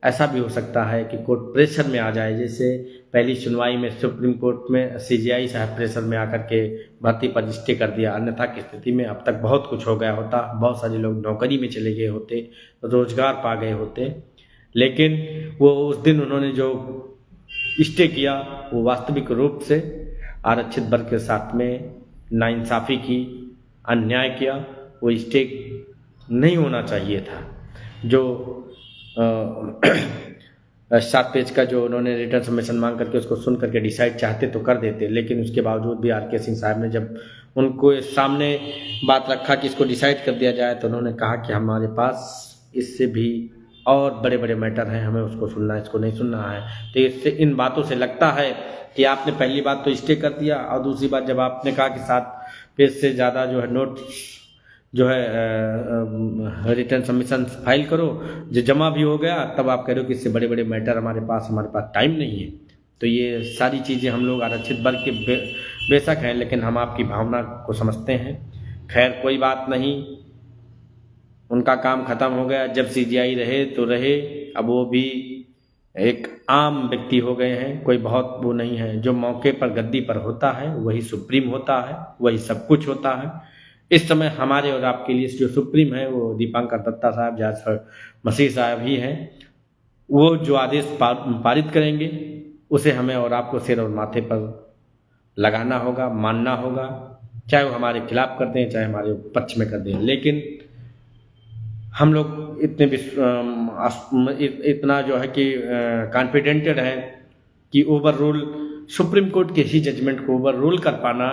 ऐसा भी हो सकता है कि कोर्ट प्रेशर में आ जाए, जैसे पहली सुनवाई में सुप्रीम कोर्ट में सीजेआई साहब प्रेशर में आकर के भर्ती पर स्टे कर दिया, अन्यथा की स्थिति में अब तक बहुत कुछ हो गया होता, बहुत सारे लोग नौकरी में चले गए होते, रोजगार पा गए होते। लेकिन वो उस दिन उन्होंने जो स्टे किया वो वास्तविक रूप से आरक्षित वर्ग के साथ में नाइंसाफ़ी की, अन्याय किया। वो स्टे नहीं होना चाहिए था। जो 7 पेज का जो उन्होंने रिटर्न सबमिशन मांग करके उसको सुन करके डिसाइड चाहते तो कर देते, लेकिन उसके बावजूद भी आर के सिंह साहब ने जब उनको सामने बात रखा कि इसको डिसाइड कर दिया जाए, तो उन्होंने कहा कि हमारे पास इससे भी और बड़े बड़े मैटर हैं, हमें उसको सुनना है, इसको नहीं सुनना है। तो इससे इन बातों से लगता है कि आपने पहली बात तो स्टे कर दिया, और दूसरी बात जब आपने कहा कि 7 पेज से ज़्यादा जो है नोट जो है रिटर्न सबमिशन फाइल करो, जो जमा भी हो गया, तब आप कह रहे हो कि इससे बड़े बड़े मैटर हमारे पास टाइम नहीं है। तो ये सारी चीज़ें हम लोग आरक्षित वर्ग के बेशक हैं, लेकिन हम आपकी भावना को समझते हैं। खैर कोई बात नहीं, उनका काम ख़त्म हो गया। जब सीजीआई रहे तो रहे, अब वो भी एक आम व्यक्ति हो गए हैं, कोई बहुत वो नहीं है। जो मौके पर गद्दी पर होता है वही सुप्रीम होता है, वही सब कुछ होता है। इस समय हमारे और आपके लिए जो सुप्रीम है वो दीपांकर दत्ता साहब, जाफर मसीह साहब ही हैं। वो जो आदेश पारित करेंगे उसे हमें और आपको सिर और माथे पर लगाना होगा, मानना होगा, चाहे वो हमारे खिलाफ कर दें चाहे हमारे पक्ष में कर दें। लेकिन हम लोग इतना जो है कि कॉन्फिडेंटेड है कि ओवर रूल सुप्रीम कोर्ट के ही जजमेंट को ओवर रूल कर पाना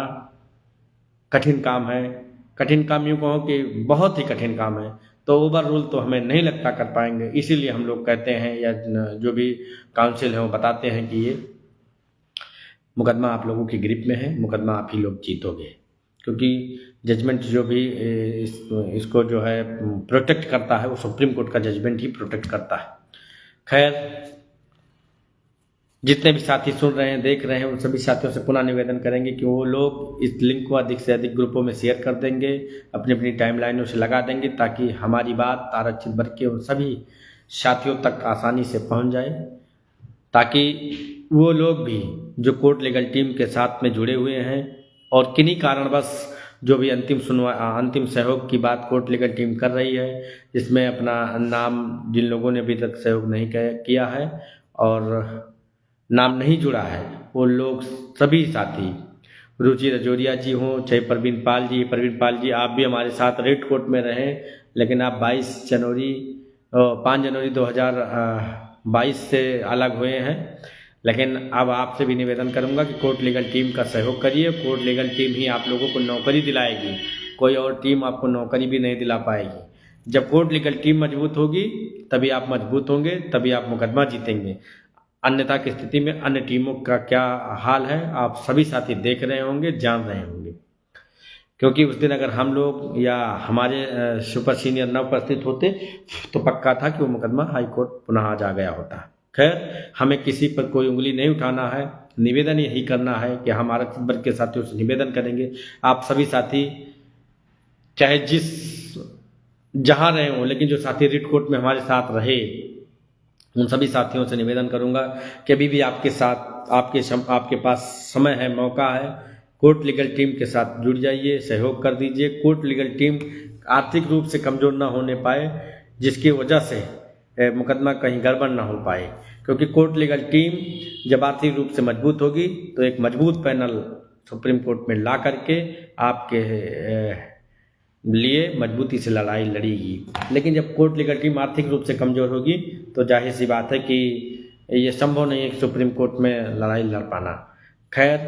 कठिन काम है। कठिन काम यूँ कहो कि बहुत ही कठिन काम है, तो ओवर रूल तो हमें नहीं लगता कर पाएंगे। इसीलिए हम लोग कहते हैं, या जो भी काउंसिल है वो बताते हैं कि ये मुकदमा आप लोगों की ग्रिप में है, मुकदमा आप ही लोग जीतोगे, क्योंकि जजमेंट जो भी इसको जो है प्रोटेक्ट करता है वो सुप्रीम कोर्ट का जजमेंट ही प्रोटेक्ट करता है। खैर, जितने भी साथी सुन रहे हैं, देख रहे हैं, उन सभी साथियों से पुनः निवेदन करेंगे कि वो लोग इस लिंक को अधिक से अधिक ग्रुपों में शेयर कर देंगे, अपनी अपनी टाइमलाइनों से लगा देंगे, ताकि हमारी बात आरक्षित वर्ग के उन सभी साथियों तक आसानी से पहुंच जाए, ताकि वो लोग भी जो कोर्ट लीगल टीम के साथ में जुड़े हुए हैं और किन्हीं कारणवश जो भी अंतिम सहयोग की बात कोर्ट लीगल टीम कर रही है, जिसमें अपना नाम जिन लोगों ने अभी तक सहयोग नहीं किया है और नाम नहीं जुड़ा है, वो लोग सभी साथी, रुचि रजौरिया जी हों चाहे प्रवीण पाल जी आप भी हमारे साथ रेड कोर्ट में रहें, लेकिन आप 5 जनवरी 2022 से अलग हुए हैं। लेकिन अब आपसे भी निवेदन करूंगा कि कोर्ट लीगल टीम का सहयोग करिए। कोर्ट लीगल टीम ही आप लोगों को नौकरी दिलाएगी, कोई और टीम आपको नौकरी भी नहीं दिला पाएगी। जब कोर्ट लीगल टीम मजबूत होगी तभी आप मजबूत होंगे, तभी आप मुकदमा जीतेंगे। अन्यथा की स्थिति में अन्य टीमों का क्या हाल है आप सभी साथी देख रहे होंगे, जान रहे होंगे, क्योंकि उस दिन अगर हम लोग या हमारे सुपर सीनियर न उपस्थित होते तो पक्का था कि वो मुकदमा हाई कोर्ट पुनः आ जा गया होता। खैर, हमें किसी पर कोई उंगली नहीं उठाना है, निवेदन यही करना है कि हम आरक्षित वर्ग के साथियों से निवेदन करेंगे, आप सभी साथी चाहे जहाँ रहे हों, लेकिन जो साथी रिट कोर्ट में हमारे साथ रहे, उन सभी साथियों से निवेदन करूंगा कि अभी भी आपके साथ आपके पास समय है, मौका है, कोर्ट लीगल टीम के साथ जुड़ जाइए, सहयोग कर दीजिए। कोर्ट लीगल टीम आर्थिक रूप से कमज़ोर ना होने पाए, जिसकी वजह से मुकदमा कहीं गड़बड़ ना हो पाए, क्योंकि कोर्ट लीगल टीम जब आर्थिक रूप से मजबूत होगी तो एक मजबूत पैनल सुप्रीम कोर्ट में ला करके आपके लिए मजबूती से लड़ाई लड़ेगी। लेकिन जब कोर्ट लीगल टीम आर्थिक रूप से कमज़ोर होगी तो जाहिर सी बात है कि ये संभव नहीं है कि सुप्रीम कोर्ट में लड़ाई लड़ पाना। खैर,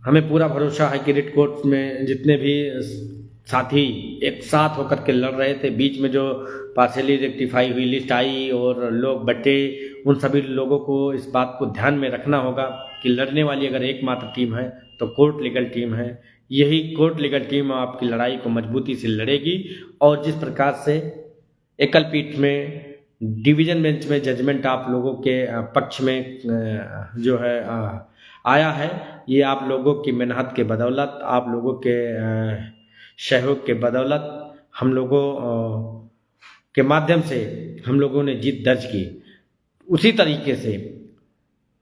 हमें पूरा भरोसा है कि रिट कोर्ट में जितने भी साथी एक साथ होकर के लड़ रहे थे, बीच में जो पार्शली रेक्टिफाई हुई लिस्ट आई और लोग बटे, उन सभी लोगों को इस बात को ध्यान में रखना होगा कि लड़ने वाली अगर एकमात्र टीम है तो कोर्ट लीगल टीम है। यही कोर्ट लीगल टीम आपकी लड़ाई को मजबूती से लड़ेगी, और जिस प्रकार से एकल पीठ में डिवीजन बेंच में जजमेंट आप लोगों के पक्ष में जो है आया है, ये आप लोगों की मेहनत के बदौलत, आप लोगों के सहयोग के बदौलत, हम लोगों के माध्यम से हम लोगों ने जीत दर्ज की। उसी तरीके से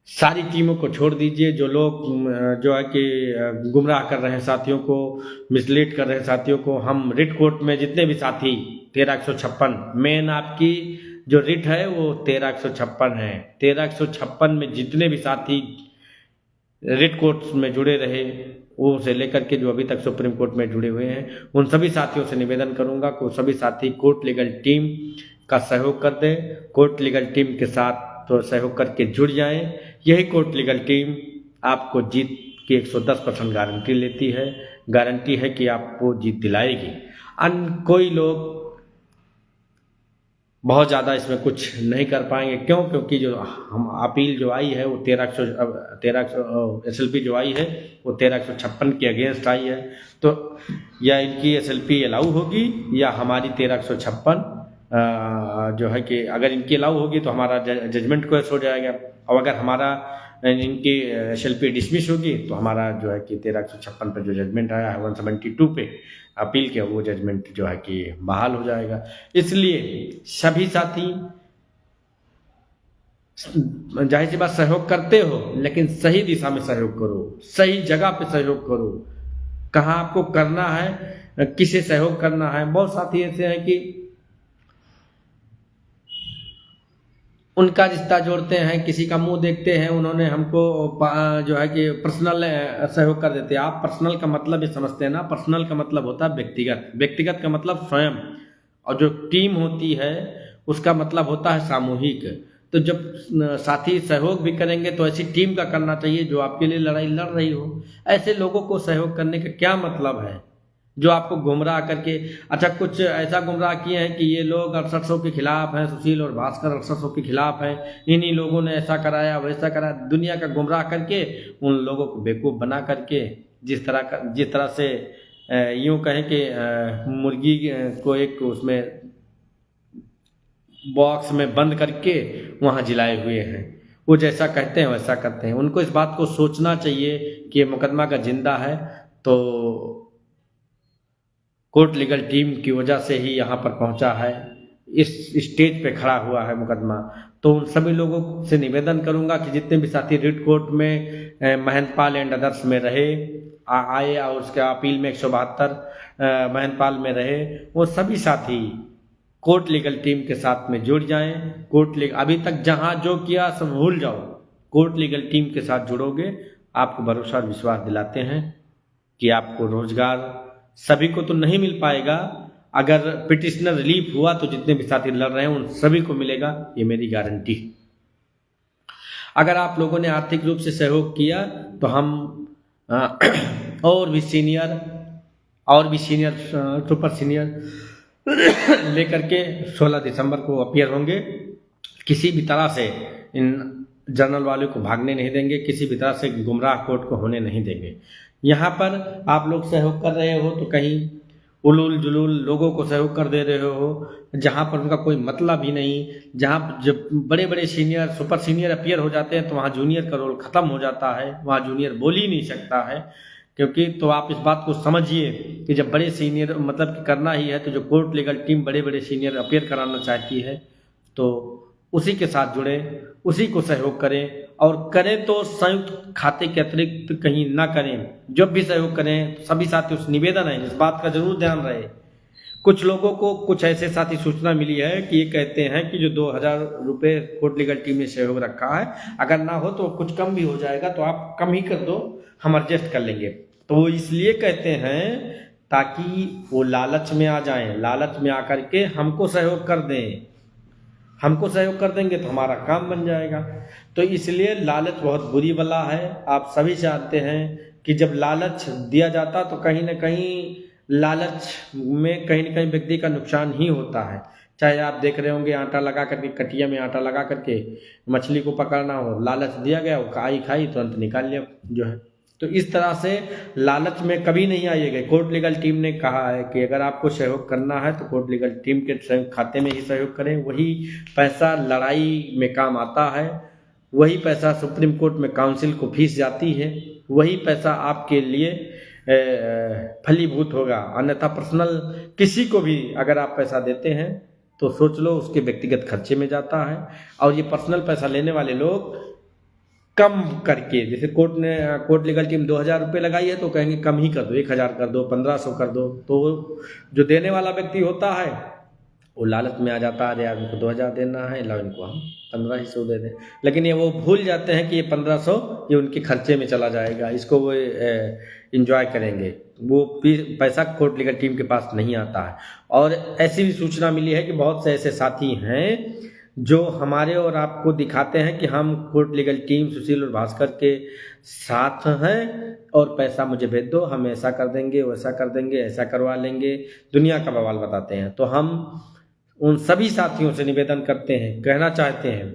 सारी टीमों को छोड़ दीजिए, जो लोग जो है कि गुमराह कर रहे हैं साथियों को, मिसलीड कर रहे हैं साथियों को। हम रिट कोर्ट में जितने भी साथी 13 156 मेन आपकी जो रिट है वो 13 156 है। 13 156 में जितने भी साथी रिट कोर्ट में जुड़े रहे, वो से लेकर के जो अभी तक सुप्रीम कोर्ट में जुड़े हुए हैं, उन सभी साथियों से निवेदन करूंगा कि सभी साथी कोर्ट लीगल टीम का सहयोग कर दें, कोर्ट लीगल टीम के साथ तो सहयोग करके जुड़ जाएं। यही कोर्ट लीगल टीम आपको जीत की 110% गारंटी है कि आपको जीत दिलाएगी। कोई लोग बहुत ज़्यादा इसमें कुछ नहीं कर पाएंगे। क्यों? क्योंकि जो हम अपील जो आई है वो 1300 SLP जो आई है वो 13 156 के अगेंस्ट आई है। तो या इनकी SLP अलाउ होगी या हमारी 13 156 जो है कि अगर इनकी अलाउ होगी तो हमारा जजमेंट क्वेश हो जाएगा, और अगर हमारा इनकी SLP डिसमिस होगी तो हमारा जो है कि 13 156 पर जो जजमेंट आया है 172 पे अपील के, वो जजमेंट जो है कि बहाल हो जाएगा। इसलिए सभी साथी जाहिर सी बात सहयोग करते हो, लेकिन सही दिशा में सहयोग करो, सही जगह पे सहयोग करो। कहाँ आपको करना है, किसे सहयोग करना है। बहुत साथी ऐसे हैं कि उनका रिश्ता जोड़ते हैं, किसी का मुंह देखते हैं, उन्होंने हमको जो है कि पर्सनल सहयोग कर देते हैं। आप पर्सनल का मतलब ये समझते हैं ना, पर्सनल का मतलब होता है व्यक्तिगत, व्यक्तिगत का मतलब स्वयं, और जो टीम होती है उसका मतलब होता है सामूहिक। तो जब साथी सहयोग भी करेंगे तो ऐसी टीम का करना चाहिए जो आपके लिए लड़ाई लड़ रही हो। ऐसे लोगों को सहयोग करने का क्या मतलब है जो आपको गुमराह करके, अच्छा कुछ ऐसा गुमराह किए हैं कि ये लोग 6800 के खिलाफ हैं, सुशील और भास्कर 6800 के खिलाफ हैं, इन्हीं लोगों ने ऐसा कराया वैसा कराया, दुनिया का गुमराह करके उन लोगों को बेवकूफ़ बना करके, जिस तरह से यूँ कहें कि मुर्गी को एक उसमें बॉक्स में बंद करके वहाँ जिलाए हुए हैं, वो जैसा कहते हैं वैसा करते हैं। उनको इस बात को सोचना चाहिए कि ये मुकदमा का जिंदा है, तो कोर्ट लीगल टीम की वजह से ही यहाँ पर पहुँचा है, इस स्टेज पे खड़ा हुआ है मुकदमा। तो उन सभी लोगों से निवेदन करूंगा कि जितने भी साथी रिट कोर्ट में महंतपाल एंड अदर्स में रहे आए और उसके अपील में 172 महंतपाल में रहे, वो सभी साथी कोर्ट लीगल टीम के साथ में जुड़ जाएं। अभी तक जहां जो किया सब भूल जाओ, कोर्ट लीगल टीम के साथ जुड़ोगे, आपको भरोसा और विश्वास दिलाते हैं कि आपको रोजगार सभी को तो नहीं मिल पाएगा, अगर पिटिशनर रिलीफ हुआ तो जितने भी साथी लड़ रहे हैं उन सभी को मिलेगा, ये मेरी गारंटी। अगर आप लोगों ने आर्थिक रूप से सहयोग किया तो हम और भी सीनियर सुपर सीनियर लेकर के 16 दिसंबर को अपीयर होंगे। किसी भी तरह से इन जर्नल वालों को भागने नहीं देंगे, किसी भी तरह से गुमराह कोर्ट को होने नहीं देंगे। यहाँ पर आप लोग सहयोग कर रहे हो तो कहीं उलूल जुलूल लोगों को सहयोग कर दे रहे हो, जहाँ पर उनका कोई मतलब ही नहीं। जहाँ जब बड़े बड़े सीनियर सुपर सीनियर अपीयर हो जाते हैं तो वहाँ जूनियर का रोल खत्म हो जाता है, वहाँ जूनियर बोल ही नहीं सकता है। क्योंकि तो आप इस बात को समझिए कि जब बड़े सीनियर मतलब कि करना ही है, तो जो कोर्ट लीगल टीम बड़े बड़े सीनियर अपीयर कराना चाहती है तो उसी के साथ जुड़े, उसी को सहयोग करें, और करें तो संयुक्त खाते के अतिरिक्त कहीं ना करें। जब भी सहयोग करें तो सभी साथी, उस निवेदन है इस बात का जरूर ध्यान रहे। कुछ लोगों को कुछ ऐसे साथी सूचना मिली है कि ये कहते हैं कि जो 2000 रुपये कोर्ट लीगल टीम ने सहयोग रखा है, अगर ना हो तो कुछ कम भी हो जाएगा, तो आप कम ही कर दो, हम एडजस्ट कर लेंगे। तो वो इसलिए कहते हैं ताकि वो लालच में आ जाएं, लालच में आकर के हमको सहयोग कर दें, हमको सहयोग कर देंगे तो हमारा काम बन जाएगा। तो इसलिए लालच बहुत बुरी बला है। आप सभी जानते हैं कि जब लालच दिया जाता तो कहीं ना कहीं लालच में कहीं ना कहीं व्यक्ति का नुकसान ही होता है। चाहे आप देख रहे होंगे आटा लगा करके, कटिया में आटा लगा करके मछली को पकड़ना हो, लालच दिया गया, वो खाई तुरंत निकाल लिया जो है। तो इस तरह से लालच में कभी नहीं आइएगा। कोर्ट लीगल टीम ने कहा है कि अगर आपको सहयोग करना है तो कोर्ट लीगल टीम के खाते में ही सहयोग करें, वही पैसा लड़ाई में काम आता है। वही पैसा सुप्रीम कोर्ट में काउंसिल को फीस जाती है, वही पैसा आपके लिए फलीभूत होगा। अन्यथा पर्सनल किसी को भी अगर आप पैसा देते हैं तो सोच लो उसके व्यक्तिगत खर्चे में जाता है। और ये पर्सनल पैसा लेने वाले लोग कम करके, जैसे कोर्ट लीगल टीम 2000 रुपये लगाई है तो कहेंगे कम ही कर दो, 1000 कर दो, 1500 कर दो। तो जो देने वाला व्यक्ति होता है वो लालच में आ जाता है, अरे यार इनको 2000 देना है, लो इनको हम 1500 दे दें। लेकिन ये वो भूल जाते हैं कि ये 1500 ये उनके खर्चे में चला जाएगा, इसको वो इंजॉय करेंगे। वो पैसा कोर्ट लीगल टीम के पास नहीं आता है। और ऐसी भी सूचना मिली है कि बहुत से ऐसे साथी हैं जो हमारे और आपको दिखाते हैं कि हम कोर्ट लीगल टीम सुशील और भास्कर के साथ हैं और पैसा मुझे भेज दो, हम ऐसा कर देंगे, वैसा कर देंगे, ऐसा करवा लेंगे, दुनिया का बवाल बताते हैं। तो हम उन सभी साथियों से निवेदन करते हैं, कहना चाहते हैं,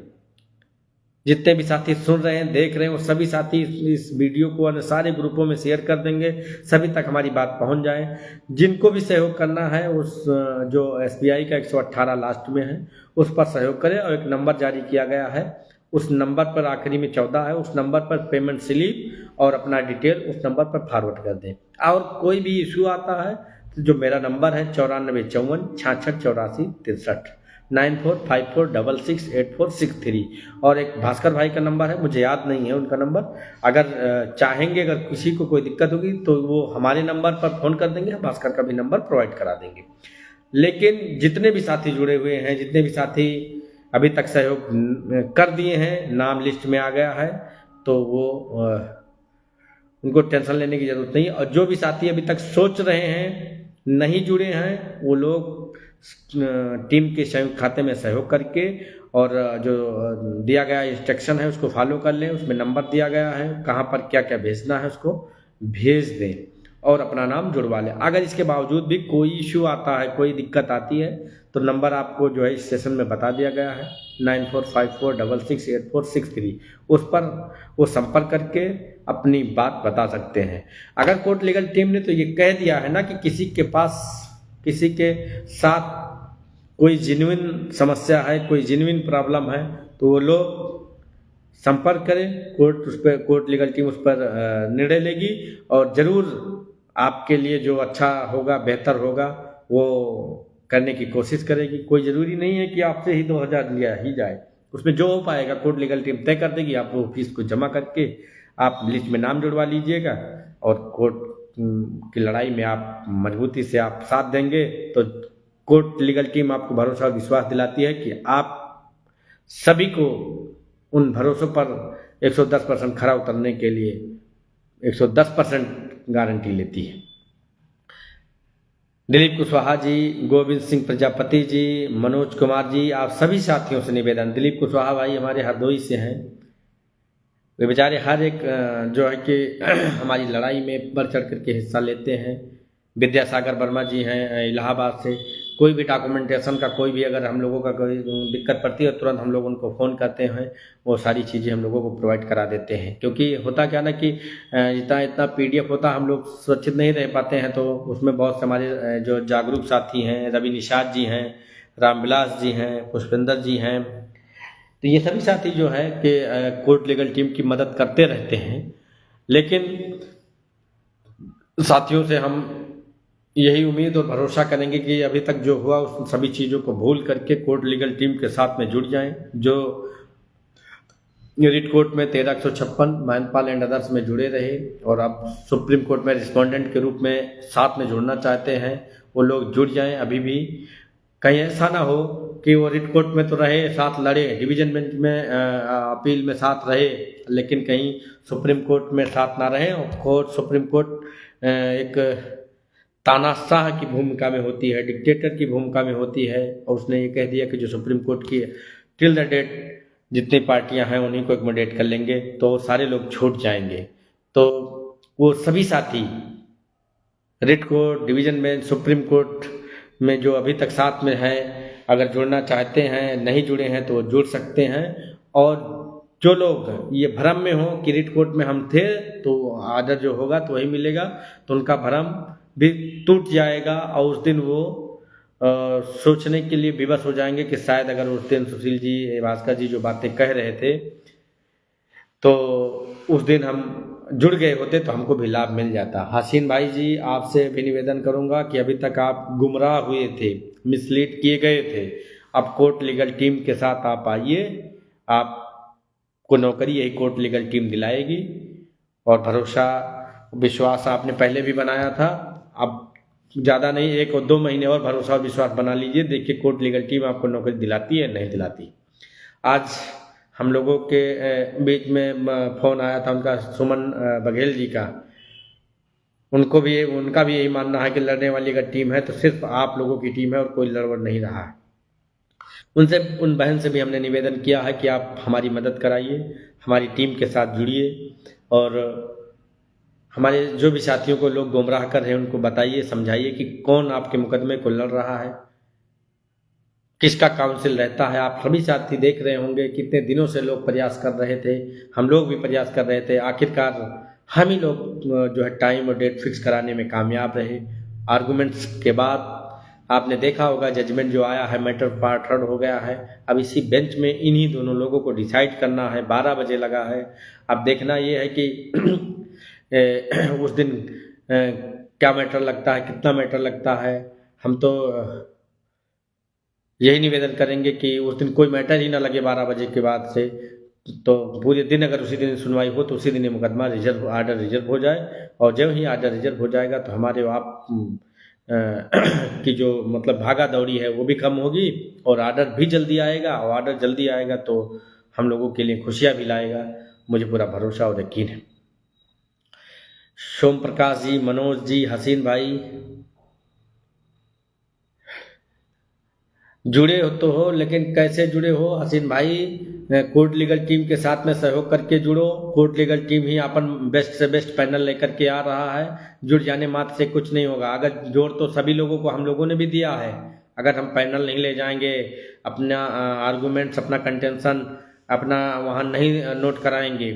जितने भी साथी सुन रहे हैं, देख रहे हैं, वो सभी साथी इस वीडियो को सारे ग्रुपों में शेयर कर देंगे, सभी तक हमारी बात पहुंच जाए। जिनको भी सहयोग करना है उस जो SBI का 118 लास्ट में है उस पर सहयोग करें। और एक नंबर जारी किया गया है, उस नंबर पर आखिरी में 14 है, उस नंबर पर पेमेंट स्लिप और अपना डिटेल उस नंबर पर फॉरवर्ड कर दें। और कोई भी इशू आता है तो जो मेरा नंबर है 9454668463 9454668463। और एक भास्कर भाई का नंबर है, मुझे याद नहीं है उनका नंबर। अगर चाहेंगे, अगर किसी को कोई दिक्कत होगी तो वो हमारे नंबर पर फ़ोन कर देंगे, भास्कर का भी नंबर प्रोवाइड करा देंगे। लेकिन जितने भी साथी जुड़े हुए हैं, जितने भी साथी अभी तक सहयोग कर दिए हैं, नाम लिस्ट में आ गया है, तो वो उनको टेंशन लेने की ज़रूरत नहीं। और जो भी साथी अभी तक सोच रहे हैं, नहीं जुड़े हैं, वो लोग टीम के संयुक्त खाते में सहयोग करके और जो दिया गया इंस्ट्रक्शन है उसको फॉलो कर लें। उसमें नंबर दिया गया है, कहाँ पर क्या क्या भेजना है उसको भेज दें और अपना नाम जुड़वा लें। अगर इसके बावजूद भी कोई इशू आता है, कोई दिक्कत आती है, तो नंबर आपको जो है इस सेशन में बता दिया गया है 9454668463। उस पर वो संपर्क करके अपनी बात बता सकते हैं। अगर कोर्ट लीगल टीम ने तो ये कह दिया है ना कि किसी के पास, किसी के साथ कोई जेन्युइन समस्या है, कोई जेन्युइन प्रॉब्लम है, तो वो लोग संपर्क करें, कोर्ट लीगल टीम उस पर निर्णय लेगी और ज़रूर आपके लिए जो अच्छा होगा, बेहतर होगा, वो करने की कोशिश करेगी। कोई ज़रूरी नहीं है कि आपसे ही 2000 लिया ही जाए, उसमें जो हो पाएगा कोर्ट लीगल टीम तय कर देगी। आप वो फीस को जमा करके आप लिस्ट में नाम जुड़वा लीजिएगा और कोर्ट की लड़ाई में आप मजबूती से आप साथ देंगे तो कोर्ट लीगल टीम आपको भरोसा और विश्वास दिलाती है कि आप सभी को उन भरोसों पर 110% खरा उतरने के लिए 110% गारंटी लेती है। दिलीप कुशवाहा जी, गोविंद सिंह प्रजापति जी, मनोज कुमार जी, आप सभी साथियों से निवेदन। दिलीप कुशवाहा भाई हमारे हरदोई से हैं, वे बेचारे हर एक जो है कि हमारी लड़ाई में बढ़ चढ़ करके हिस्सा लेते हैं। विद्यासागर वर्मा जी हैं इलाहाबाद से, कोई भी डॉक्यूमेंटेशन का कोई भी अगर हम लोगों का कोई दिक्कत पड़ती है तुरंत हम लोग उनको फ़ोन करते हैं, वो सारी चीज़ें हम लोगों को प्रोवाइड करा देते हैं। क्योंकि होता क्या ना कि इतना PDF होता हम लोग सुरक्षित नहीं रह पाते हैं, तो उसमें बहुत से हमारे जो जागरूक साथी हैं, रवि निषाद जी हैं, रामविलास जी हैं, पुष्पेंद्र जी हैं, तो ये सभी साथी जो है कि कोर्ट लीगल टीम की मदद करते रहते हैं। लेकिन साथियों से हम यही उम्मीद और भरोसा करेंगे कि अभी तक जो हुआ उस सभी चीज़ों को भूल करके कोर्ट लीगल टीम के साथ में जुड़ जाएं। जो रिट कोर्ट में 1356 मैनपाल एंड अदर्स में जुड़े रहे और अब सुप्रीम कोर्ट में रिस्पोंडेंट के रूप में साथ में जुड़ना चाहते हैं, वो लोग जुड़ जाएं। अभी भी कहीं ऐसा ना हो कि वो रिट कोर्ट में तो रहे, साथ लड़े, डिवीजन बेंच में अपील में साथ रहे, लेकिन कहीं सुप्रीम कोर्ट में साथ ना रहे। और सुप्रीम कोर्ट एक तानाशाह की भूमिका में होती है, डिक्टेटर की भूमिका में होती है, और उसने ये कह दिया कि जो सुप्रीम कोर्ट की टिल द डेट जितनी पार्टियां हैं उन्हीं को एकमोडेट कर लेंगे, तो सारे लोग छूट जाएंगे। तो वो सभी साथी writ court, division bench, supreme court में जो अभी तक साथ में हैं, अगर जुड़ना चाहते हैं, नहीं जुड़े हैं तो जुड़ सकते हैं। और जो लोग ये भ्रम में हो कि रिट कोर्ट में हम थे तो आर्डर जो होगा तो वही मिलेगा, तो उनका भ्रम भी टूट जाएगा और उस दिन वो सोचने के लिए विवश हो जाएंगे कि शायद अगर उस दिन सुशील जी, भास्कर जी जो बातें कह रहे थे तो उस दिन हम जुड़ गए होते तो हमको भी लाभ मिल जाता। हसीन भाई जी, आपसे भी निवेदन करूंगा कि अभी तक आप गुमराह हुए थे, मिसलीड किए गए थे, अब कोर्ट लीगल टीम के साथ आप आइए, आपको नौकरी यही कोर्ट लीगल टीम दिलाएगी। और भरोसा विश्वास आपने पहले भी बनाया था, अब ज़्यादा नहीं, 1 और 2 महीने और भरोसा और विश्वास बना लीजिए, देखिए कोर्ट लीगल टीम आपको नौकरी दिलाती है नहीं दिलाती। आज हम लोगों के बीच में फ़ोन आया था उनका, सुमन बघेल जी का, उनका भी यही मानना है कि लड़ने वाली अगर टीम है तो सिर्फ आप लोगों की टीम है और कोई लड़वड़ नहीं रहा है। उन बहन से भी हमने निवेदन किया है कि आप हमारी मदद कराइए, हमारी टीम के साथ जुड़िए और हमारे जो भी साथियों को लोग गुमराह कर रहे हैं उनको बताइए, समझाइए कि कौन आपके मुकदमे को लड़ रहा है, किसका काउंसिल रहता है। आप सभी साथी देख रहे होंगे कितने दिनों से लोग प्रयास कर रहे थे, हम लोग भी प्रयास कर रहे थे, आखिरकार हम ही लोग जो है टाइम और डेट फिक्स कराने में कामयाब रहे। आर्गूमेंट्स के बाद आपने देखा होगा जजमेंट जो आया है, मैटर पार्ट हेard हो गया है। अब इसी बेंच में इन्हीं दोनों लोगों को डिसाइड करना है, 12 बजे लगा है। अब देखना ये है कि उस दिन क्या मैटर लगता है, कितना मैटर लगता है। हम तो यही निवेदन करेंगे कि उस दिन कोई मैटर ही ना लगे 12 बजे के बाद से, तो पूरे दिन अगर उसी दिन सुनवाई हो तो उसी दिन मुकदमा आर्डर रिजर्व हो जाए, और जब ही आर्डर रिजर्व हो जाएगा तो हमारे आप की जो मतलब भागा दौड़ी है वो भी कम होगी और आर्डर भी जल्दी आएगा, और आर्डर जल्दी आएगा तो हम लोगों के लिए खुशियाँ भी लाएगा, मुझे पूरा भरोसा और यकीन है। सोम प्रकाश जी, मनोज जी, हसीन भाई, जुड़े हो तो हो, लेकिन कैसे जुड़े हो हसीन भाई? कोर्ट लीगल टीम के साथ में सहयोग करके जुड़ो। कोर्ट लीगल टीम ही अपन बेस्ट से बेस्ट पैनल लेकर के आ रहा है, जुड़ जाने मात्र से कुछ नहीं होगा। अगर जोड़ तो सभी लोगों को हम लोगों ने भी दिया है, अगर हम पैनल नहीं ले जाएंगे, अपना आर्गूमेंट्स, अपना कंटेंशन अपना वहाँ नहीं नोट कराएंगे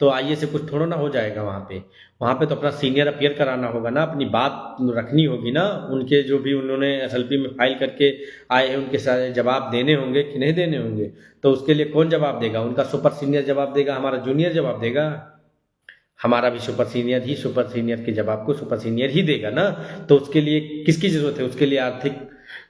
तो आइए से कुछ थोड़ा ना हो जाएगा। वहाँ पे तो अपना सीनियर अपीयर कराना होगा ना, अपनी बात रखनी होगी ना, उनके जो भी उन्होंने एसएलपी में फाइल करके आए हैं उनके सारे जवाब देने होंगे कि नहीं देने होंगे। तो उसके लिए कौन जवाब देगा? उनका सुपर सीनियर जवाब देगा, हमारा जूनियर जवाब देगा। हमारा भी सुपर सीनियर के जवाब को सुपर सीनियर ही देगा ना। तो उसके लिए किसकी जरूरत है? उसके लिए आर्थिक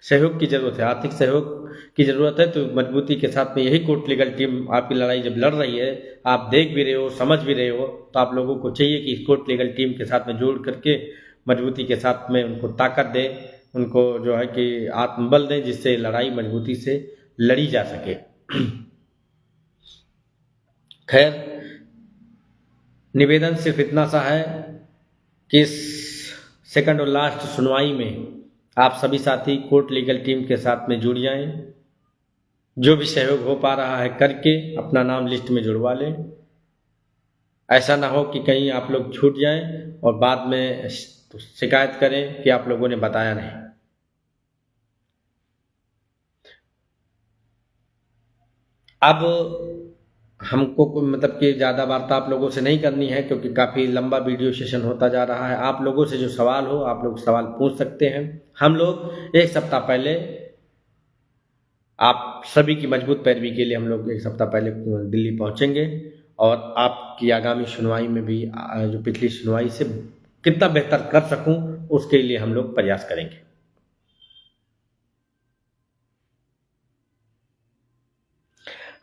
सहयोग की जरूरत है। आर्थिक सहयोग की जरूरत है तो मजबूती के साथ में यही कोर्ट लीगल टीम आपकी लड़ाई जब लड़ रही है, आप देख भी रहे हो, समझ भी रहे हो, तो आप लोगों को चाहिए कि इस कोर्ट लीगल टीम के साथ में जोड़ करके मजबूती के साथ में उनको ताकत दें, उनको जो है कि आत्मबल दें, जिससे लड़ाई मजबूती से लड़ी जा सके। खैर, निवेदन सिर्फ इतना सा है कि इस सेकंड और लास्ट सुनवाई में आप सभी साथी कोर्ट लीगल टीम के साथ में जुड़ जाएं, जो भी सहयोग हो पा रहा है करके अपना नाम लिस्ट में जुड़वा लें। ऐसा ना हो कि कहीं आप लोग छूट जाएं और बाद में शिकायत करें कि आप लोगों ने बताया नहीं। अब हमको मतलब कि ज़्यादा वार्ता आप लोगों से नहीं करनी है, क्योंकि काफ़ी लंबा वीडियो सेशन होता जा रहा है। आप लोगों से जो सवाल हो आप लोग सवाल पूछ सकते हैं। हम लोग 1 सप्ताह पहले आप सभी की मजबूत पैरवी के लिए हम लोग 1 सप्ताह पहले दिल्ली पहुंचेंगे, और आपकी आगामी सुनवाई में भी जो पिछली सुनवाई से कितना बेहतर कर सकूं उसके लिए हम लोग प्रयास करेंगे।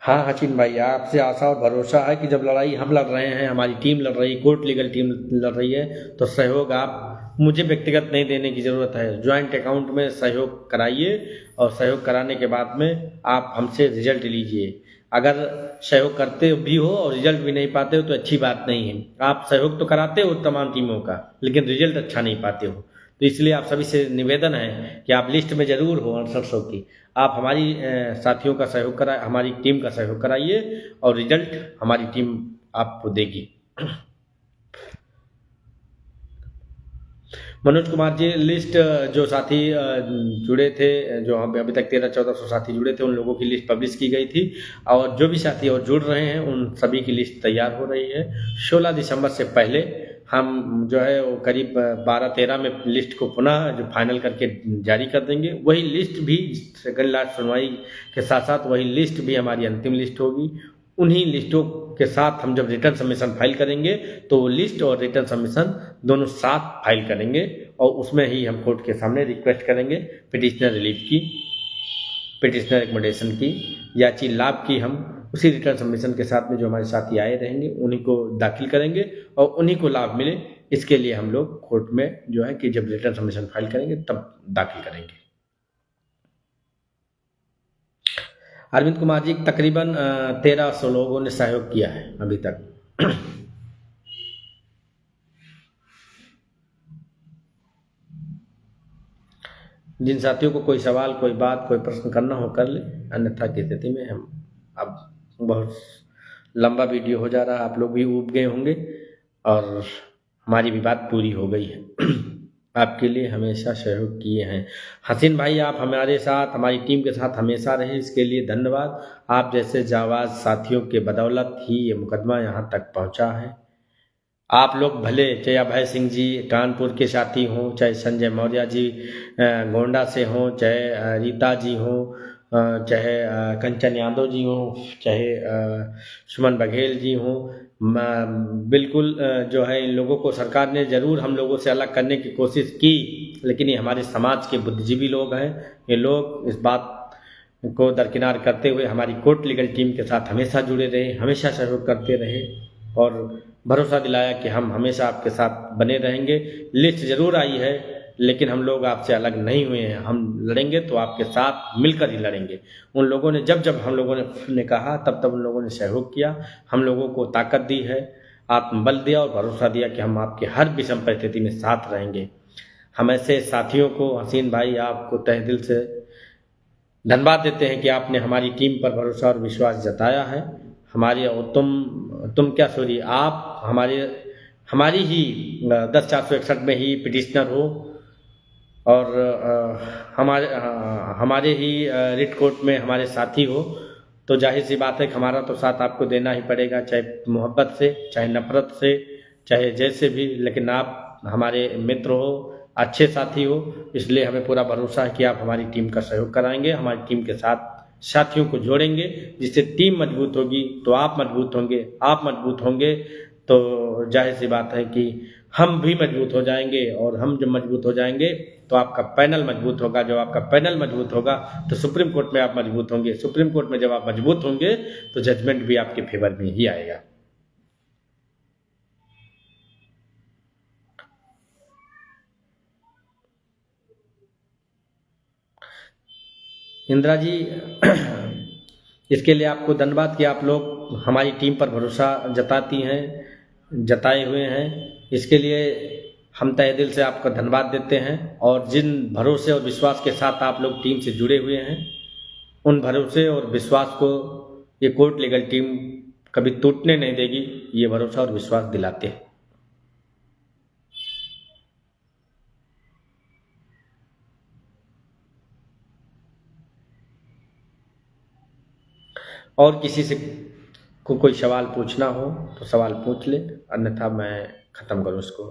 हाँ हसीन भाई, आपसे आशा और भरोसा है कि जब लड़ाई हम लड़ रहे हैं, हमारी टीम लड़ रही है, कोर्ट लीगल टीम लड़ रही है, तो सहयोग आप मुझे व्यक्तिगत नहीं देने की ज़रूरत है। ज्वाइंट अकाउंट में सहयोग कराइए, और सहयोग कराने के बाद में आप हमसे रिजल्ट लीजिए। अगर सहयोग करते भी हो और रिजल्ट भी नहीं पाते हो तो अच्छी बात नहीं है। आप सहयोग तो कराते हो तमाम टीमों का, लेकिन रिजल्ट अच्छा नहीं पाते हो, तो इसलिए आप सभी से निवेदन है कि आप लिस्ट में जरूर हो 6800 की। आप हमारी साथियों का सहयोग करा, हमारी टीम का सहयोग कराइए, और रिजल्ट हमारी टीम आपको देगी। मनोज कुमार जी, लिस्ट जो साथी जुड़े थे, जो हम अभी तक 1300-1400 साथी जुड़े थे, उन लोगों की लिस्ट पब्लिश की गई थी, और जो भी साथी और जुड़ रहे हैं उन सभी की लिस्ट तैयार हो रही है। 16 दिसंबर से पहले हम जो है वो करीब 12-13 में लिस्ट को पुनः जो फाइनल करके जारी कर देंगे। वही लिस्ट भी सेकंड लास्ट सुनवाई के साथ साथ वही लिस्ट भी हमारी अंतिम लिस्ट होगी। उन्हीं लिस्टों के साथ हम जब रिटर्न सबमिशन फाइल करेंगे तो वो लिस्ट और रिटर्न सबमिशन दोनों साथ फाइल करेंगे और उसमें ही हम कोर्ट के सामने रिक्वेस्ट करेंगे पिटिशनर रिलीफ की, पिटिशनर एकमोडेशन की, याची लाभ की। हम उसी रिटर्न सबमिशन के साथ में जो हमारे साथी आए रहेंगे उन्हीं को दाखिल करेंगे और उन्हीं को लाभ मिले, इसके लिए हम लोग कोर्ट में जो है कि जब रिटर्न सबमिशन फाइल करेंगे तब दाखिल करेंगे। अरविंद कुमार जी, तकरीबन 1300 लोगों ने सहयोग किया है अभी तक। जिन साथियों को कोई सवाल, कोई बात, कोई प्रश्न करना हो कर ले, अन्यथा की स्थिति में हम अब बहुत लंबा वीडियो हो जा रहा है, आप लोग भी ऊब गए होंगे और हमारी भी बात पूरी हो गई है। आपके लिए हमेशा सहयोग किए हैं हसीन भाई, आप हमारे साथ, हमारी टीम के साथ हमेशा रहे, इसके लिए धन्यवाद। आप जैसे जाबाज साथियों के बदौलत ही ये मुकदमा यहाँ तक पहुँचा है। आप लोग भले, चाहे अभय सिंह जी कानपुर के साथी हों, चाहे संजय मौर्य जी गोंडा से हों, चाहे रीता जी हों, चाहे कंचन यादव जी हों, चाहे सुमन बघेल जी हों, बिल्कुल जो है इन लोगों को सरकार ने ज़रूर हम लोगों से अलग करने की कोशिश की, लेकिन ये हमारे समाज के बुद्धिजीवी लोग हैं। ये लोग इस बात को दरकिनार करते हुए हमारी कोर्ट लीगल टीम के साथ हमेशा जुड़े रहे, हमेशा सहयोग करते रहे और भरोसा दिलाया कि हम हमेशा आपके साथ बने रहेंगे। लिस्ट ज़रूर आई है लेकिन हम लोग आपसे अलग नहीं हुए हैं, हम लड़ेंगे तो आपके साथ मिलकर ही लड़ेंगे। उन लोगों ने जब जब हम लोगों ने कहा तब तब उन लोगों ने सहयोग किया, हम लोगों को ताकत दी है, आत्मबल दिया और भरोसा दिया कि हम आपके हर विषम परिस्थिति में साथ रहेंगे। हम ऐसे साथियों को, हसीन भाई आपको तहे दिल से धन्यवाद देते हैं कि आपने हमारी टीम पर भरोसा और विश्वास जताया है। हमारी, और तुम क्या सॉरी, आप हमारी ही 10/461 में ही पिटिशनर हो और हमारे ही रिट कोर्ट में हमारे साथी हो, तो जाहिर सी बात है कि हमारा तो साथ आपको देना ही पड़ेगा, चाहे मोहब्बत से, चाहे नफरत से, चाहे जैसे भी, लेकिन आप हमारे मित्र हो, अच्छे साथी हो, इसलिए हमें पूरा भरोसा है कि आप हमारी टीम का सहयोग कराएंगे, हमारी टीम के साथ साथियों को जोड़ेंगे, जिससे टीम मजबूत होगी तो आप मजबूत होंगे, आप मजबूत होंगे तो जाहिर सी बात है कि हम भी मजबूत हो जाएंगे और हम जब मजबूत हो जाएंगे तो आपका पैनल मजबूत होगा। जब आपका पैनल मजबूत होगा तो सुप्रीम कोर्ट में आप मजबूत होंगे, सुप्रीम कोर्ट में जब आप मजबूत होंगे तो जजमेंट भी आपके फेवर में ही आएगा। इंदिरा जी, इसके लिए आपको धन्यवाद कि आप लोग हमारी टीम पर भरोसा जताती हैं, जताए हुए हैं, इसके लिए हम तहे दिल से आपका धन्यवाद देते हैं। और जिन भरोसे और विश्वास के साथ आप लोग टीम से जुड़े हुए हैं, उन भरोसे और विश्वास को ये कोर्ट लीगल टीम कभी टूटने नहीं देगी, ये भरोसा और विश्वास दिलाते हैं। और किसी से को कोई सवाल पूछना हो तो सवाल पूछ ले, अन्यथा मैं ख़त्म करूँ इसको।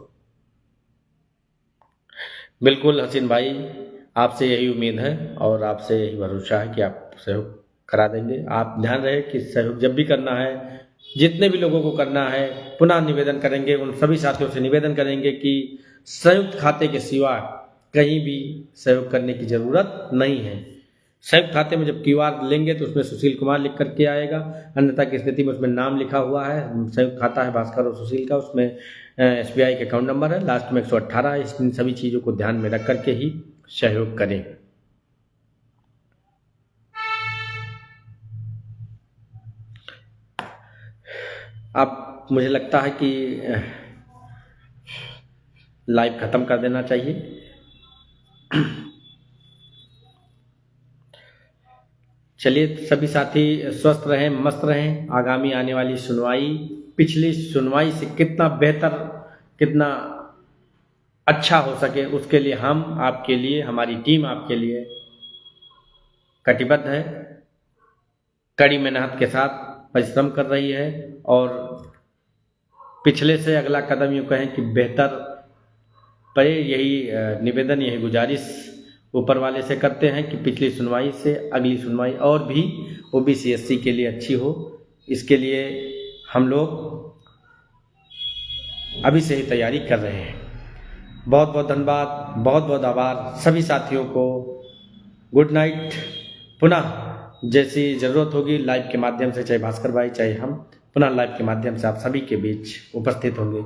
बिल्कुल हसीन भाई, आपसे यही उम्मीद है और आपसे यही भरोसा है कि आप सहयोग करा देंगे। आप ध्यान रहे कि सहयोग जब भी करना है, जितने भी लोगों को करना है, पुनः निवेदन करेंगे, उन सभी साथियों से निवेदन करेंगे कि संयुक्त खाते के सिवा कहीं भी सहयोग करने की ज़रूरत नहीं है। संयुक्त खाते में जब क्यूआर लेंगे तो उसमें सुशील कुमार लिख करके आएगा, अन्यथा की स्थिति में उसमें नाम लिखा हुआ है, संयुक्त खाता है भास्कर और सुशील का, उसमें एसबीआई के अकाउंट नंबर है, लास्ट में 118 है। इन सभी चीज़ों को ध्यान में रख करके ही सहयोग करें। अब मुझे लगता है कि लाइव ख़त्म कर देना चाहिए। चलिए, सभी साथी स्वस्थ रहें, मस्त रहें। आगामी आने वाली सुनवाई पिछली सुनवाई से कितना बेहतर, कितना अच्छा हो सके, उसके लिए हम आपके लिए, हमारी टीम आपके लिए कटिबद्ध है, कड़ी मेहनत के साथ परिश्रम कर रही है और पिछले से अगला कदम यूँ कहें कि बेहतर पड़े, यही निवेदन, यही गुजारिश ऊपर वाले से करते हैं कि पिछली सुनवाई से अगली सुनवाई और भी ओबीसी एससी के लिए अच्छी हो, इसके लिए हम लोग अभी से ही तैयारी कर रहे हैं। बहुत बहुत धन्यवाद, बहुत बहुत आभार सभी साथियों को। Good night. पुनः जैसी ज़रूरत होगी लाइव के माध्यम से, चाहे भास्कर भाई चाहे हम, पुनः लाइव के माध्यम से आप सभी के बीच उपस्थित होंगे।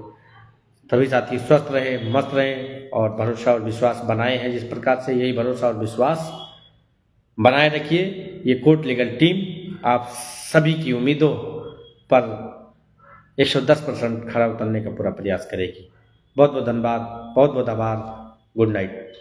सभी साथी स्वस्थ रहे, मस्त रहें और भरोसा और विश्वास बनाए हैं जिस प्रकार से, यही भरोसा और विश्वास बनाए रखिए। ये कोर्ट लीगल टीम आप सभी की उम्मीदों पर 110% खरा उतरने का पूरा प्रयास करेगी। बहुत बहुत धन्यवाद, बहुत बहुत आभार। Good night.